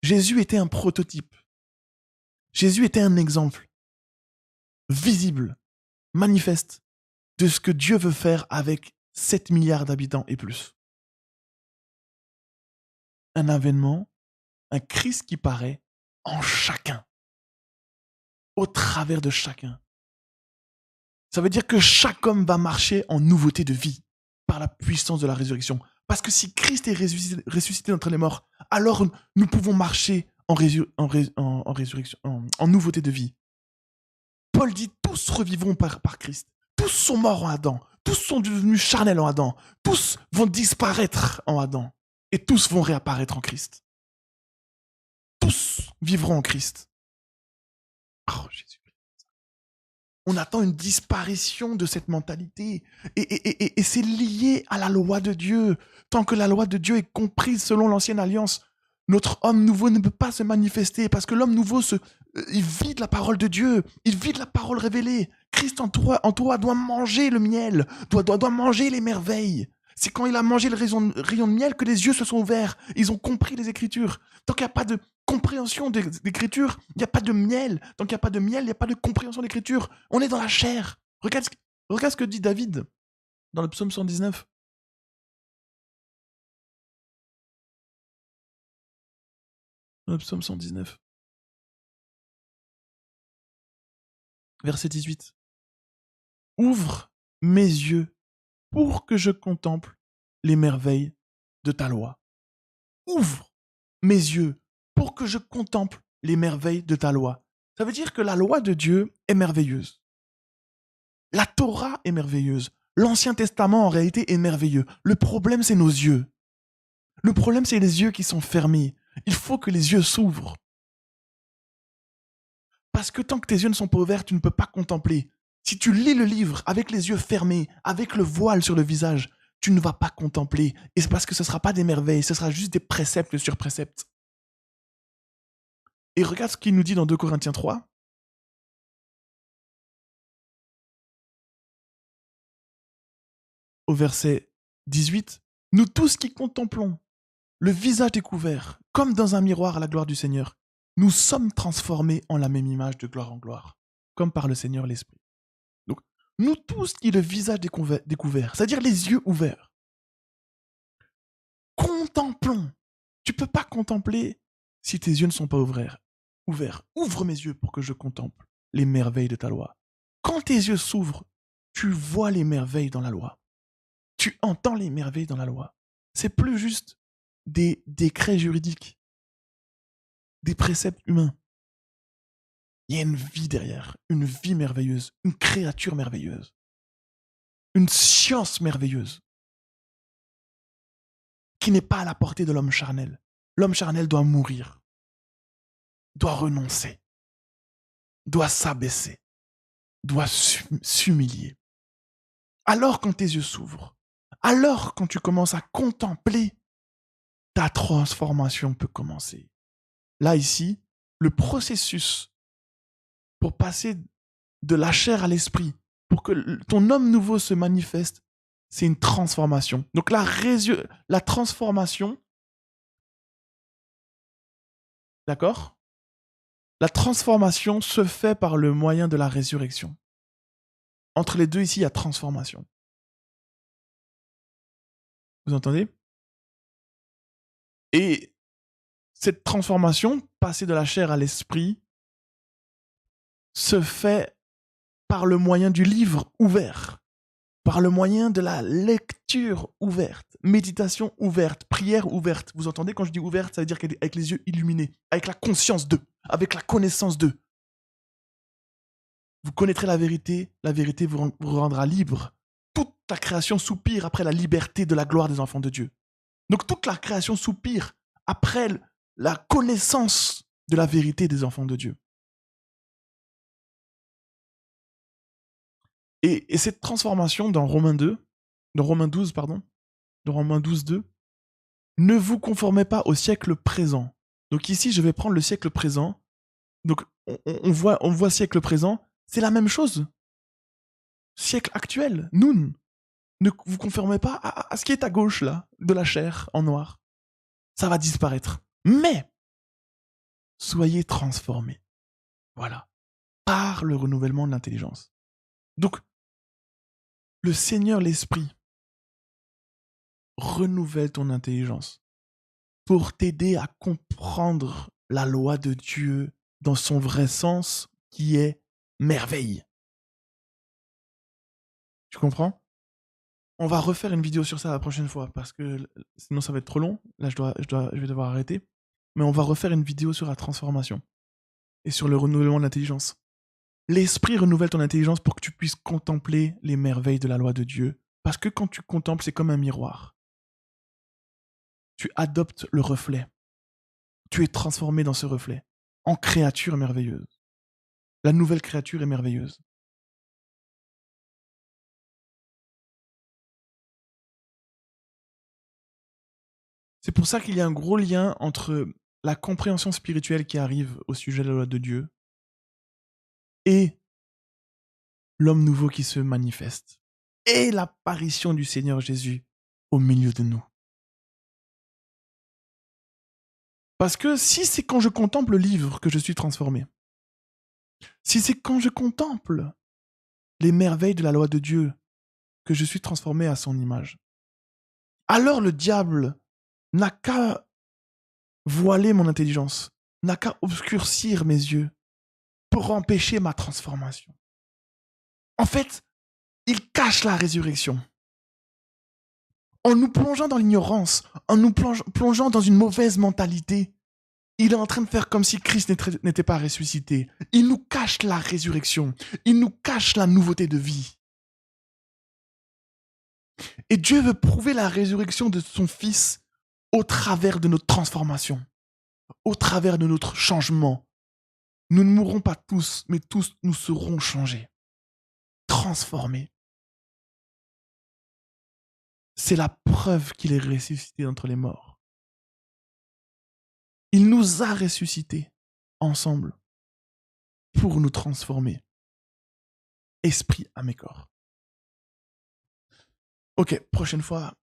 Jésus était un prototype. Jésus était un exemple visible, manifeste de ce que Dieu veut faire avec 7 milliards d'habitants et plus. Un avènement, un Christ qui paraît en chacun, au travers de chacun. Ça veut dire que chaque homme va marcher en nouveauté de vie par la puissance de la résurrection. Parce que si Christ est ressuscité d'entre les morts, alors nous pouvons marcher en résurrection, en nouveauté de vie. Paul dit, tous revivront par Christ. Tous sont morts en Adam. Tous sont devenus charnels en Adam. Tous vont disparaître en Adam. Et tous vont réapparaître en Christ. Tous vivront en Christ. Oh, Jésus. On attend une disparition de cette mentalité. Et c'est lié à la loi de Dieu. Tant que la loi de Dieu est comprise selon l'ancienne alliance, notre homme nouveau ne peut pas se manifester parce que l'homme nouveau, il vit de la parole de Dieu. Il vit de la parole révélée. Christ en toi doit manger le miel, doit manger les merveilles. C'est quand il a mangé le rayon de miel que les yeux se sont ouverts. Ils ont compris les Écritures. Tant qu'il n'y a pas de compréhension d'écriture, il n'y a pas de miel. Tant qu'il n'y a pas de miel, il n'y a pas de compréhension d'écriture. On est dans la chair. Regarde ce que dit David dans le psaume 119. Dans le psaume 119. Verset 18. Ouvre mes yeux pour que je contemple les merveilles de ta loi. Ouvre mes yeux pour que je contemple les merveilles de ta loi. Ça veut dire que la loi de Dieu est merveilleuse. La Torah est merveilleuse. L'Ancien Testament, en réalité, est merveilleux. Le problème, c'est nos yeux. Le problème, c'est les yeux qui sont fermés. Il faut que les yeux s'ouvrent. Parce que tant que tes yeux ne sont pas ouverts, tu ne peux pas contempler. Si tu lis le livre avec les yeux fermés, avec le voile sur le visage, tu ne vas pas contempler. Et c'est parce que ce ne sera pas des merveilles, ce sera juste des préceptes sur préceptes. Et regarde ce qu'il nous dit dans 2 Corinthiens 3. Au verset 18. Nous tous qui contemplons le visage découvert, comme dans un miroir à la gloire du Seigneur, nous sommes transformés en la même image de gloire en gloire, comme par le Seigneur l'Esprit. Donc, nous tous qui le visage découvert, c'est-à-dire les yeux ouverts, contemplons. Tu ne peux pas contempler si tes yeux ne sont pas ouverts. Ouvre mes yeux pour que je contemple les merveilles de ta loi. Quand tes yeux s'ouvrent, tu vois les merveilles dans la loi. Tu entends les merveilles dans la loi. C'est plus juste des décrets juridiques, des préceptes humains. Il y a une vie derrière, une vie merveilleuse, une créature merveilleuse, une science merveilleuse qui n'est pas à la portée de l'homme charnel. L'homme charnel doit mourir, doit renoncer, doit s'abaisser, doit s'humilier. Alors quand tes yeux s'ouvrent, alors quand tu commences à contempler, ta transformation peut commencer. Là, ici, le processus pour passer de la chair à l'esprit, pour que ton homme nouveau se manifeste, c'est une transformation. Donc la transformation, d'accord? La transformation se fait par le moyen de la résurrection. Entre les deux, ici, il y a transformation. Vous entendez? Et cette transformation, passer de la chair à l'esprit, se fait par le moyen du livre ouvert, par le moyen de la lecture ouverte, méditation ouverte, prière ouverte. Vous entendez quand je dis ouverte, ça veut dire avec les yeux illuminés, avec la conscience d'eux, avec la connaissance d'eux. Vous connaîtrez la vérité vous rendra libre. Toute la création soupire après la liberté de la gloire des enfants de Dieu. Donc toute la création soupire après la connaissance de la vérité des enfants de Dieu. Et cette transformation dans Romains 12, dans Romains 12, 2, ne vous conformez pas au siècle présent. Donc ici, je vais prendre le siècle présent. Donc on voit siècle présent, c'est la même chose. Siècle actuel, Noun. Ne vous conformez pas à ce qui est à gauche, là, de la chair en noir. Ça va disparaître. Mais soyez transformés. Voilà. Par le renouvellement de l'intelligence. Donc, le Seigneur, l'Esprit, renouvelle ton intelligence pour t'aider à comprendre la loi de Dieu dans son vrai sens qui est merveille. Tu comprends? On va refaire une vidéo sur ça la prochaine fois parce que sinon ça va être trop long. Là, je vais devoir arrêter. Mais on va refaire une vidéo sur la transformation et sur le renouvellement de l'intelligence. L'esprit renouvelle ton intelligence pour que tu puisses contempler les merveilles de la loi de Dieu. Parce que quand tu contemples, c'est comme un miroir. Tu adoptes le reflet. Tu es transformé dans ce reflet en créature merveilleuse. La nouvelle créature est merveilleuse. C'est pour ça qu'il y a un gros lien entre la compréhension spirituelle qui arrive au sujet de la loi de Dieu et l'homme nouveau qui se manifeste et l'apparition du Seigneur Jésus au milieu de nous. Parce que si c'est quand je contemple le livre que je suis transformé, si c'est quand je contemple les merveilles de la loi de Dieu que je suis transformé à son image, alors le diable n'a qu'à voiler mon intelligence, n'a qu'à obscurcir mes yeux pour empêcher ma transformation. En fait, il cache la résurrection. En nous plongeant dans l'ignorance, en nous plongeant dans une mauvaise mentalité, il est en train de faire comme si Christ n'était pas ressuscité. Il nous cache la résurrection. Il nous cache la nouveauté de vie. Et Dieu veut prouver la résurrection de son Fils au travers de notre transformation, au travers de notre changement. Nous ne mourrons pas tous, mais tous nous serons changés, transformés. C'est la preuve qu'il est ressuscité d'entre les morts. Il nous a ressuscités ensemble pour nous transformer, esprit, âme et corps. Ok, prochaine fois,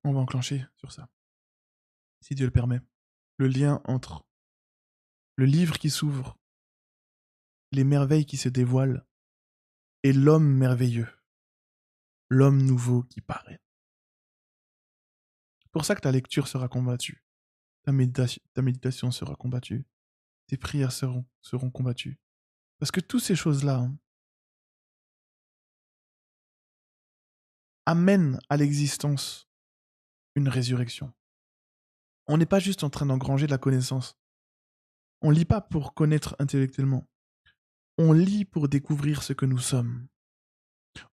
on va enclencher sur ça, si Dieu le permet. Le lien entre le livre qui s'ouvre, les merveilles qui se dévoilent, et l'homme merveilleux, l'homme nouveau qui paraît. C'est pour ça que ta lecture sera combattue, ta méditation sera combattue, tes prières seront combattues. Parce que toutes ces choses-là amènent à l'existence une résurrection. On n'est pas juste en train d'engranger de la connaissance. On lit pas pour connaître intellectuellement. On lit pour découvrir ce que nous sommes.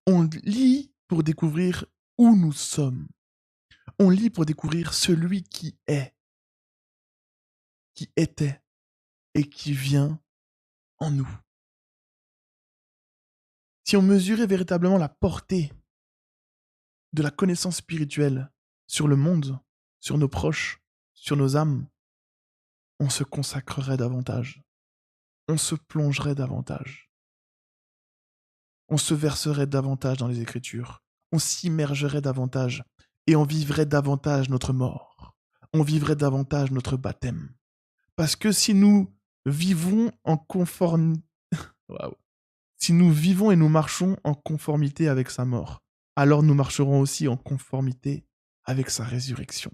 On lit pour découvrir où nous sommes. On lit pour découvrir celui qui est, qui était et qui vient en nous. Si on mesurait véritablement la portée de la connaissance spirituelle sur le monde, sur nos proches, sur nos âmes, on se consacrerait davantage. On se plongerait davantage. On se verserait davantage dans les Écritures. On s'immergerait davantage et on vivrait davantage notre mort. On vivrait davantage notre baptême. Parce que si nous vivons en conformité, wow. Si nous vivons et nous marchons en conformité avec sa mort, alors nous marcherons aussi en conformité avec sa résurrection.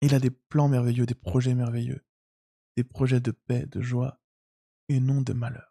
Il a des plans merveilleux, des projets merveilleux, des projets de paix, de joie et non de malheur.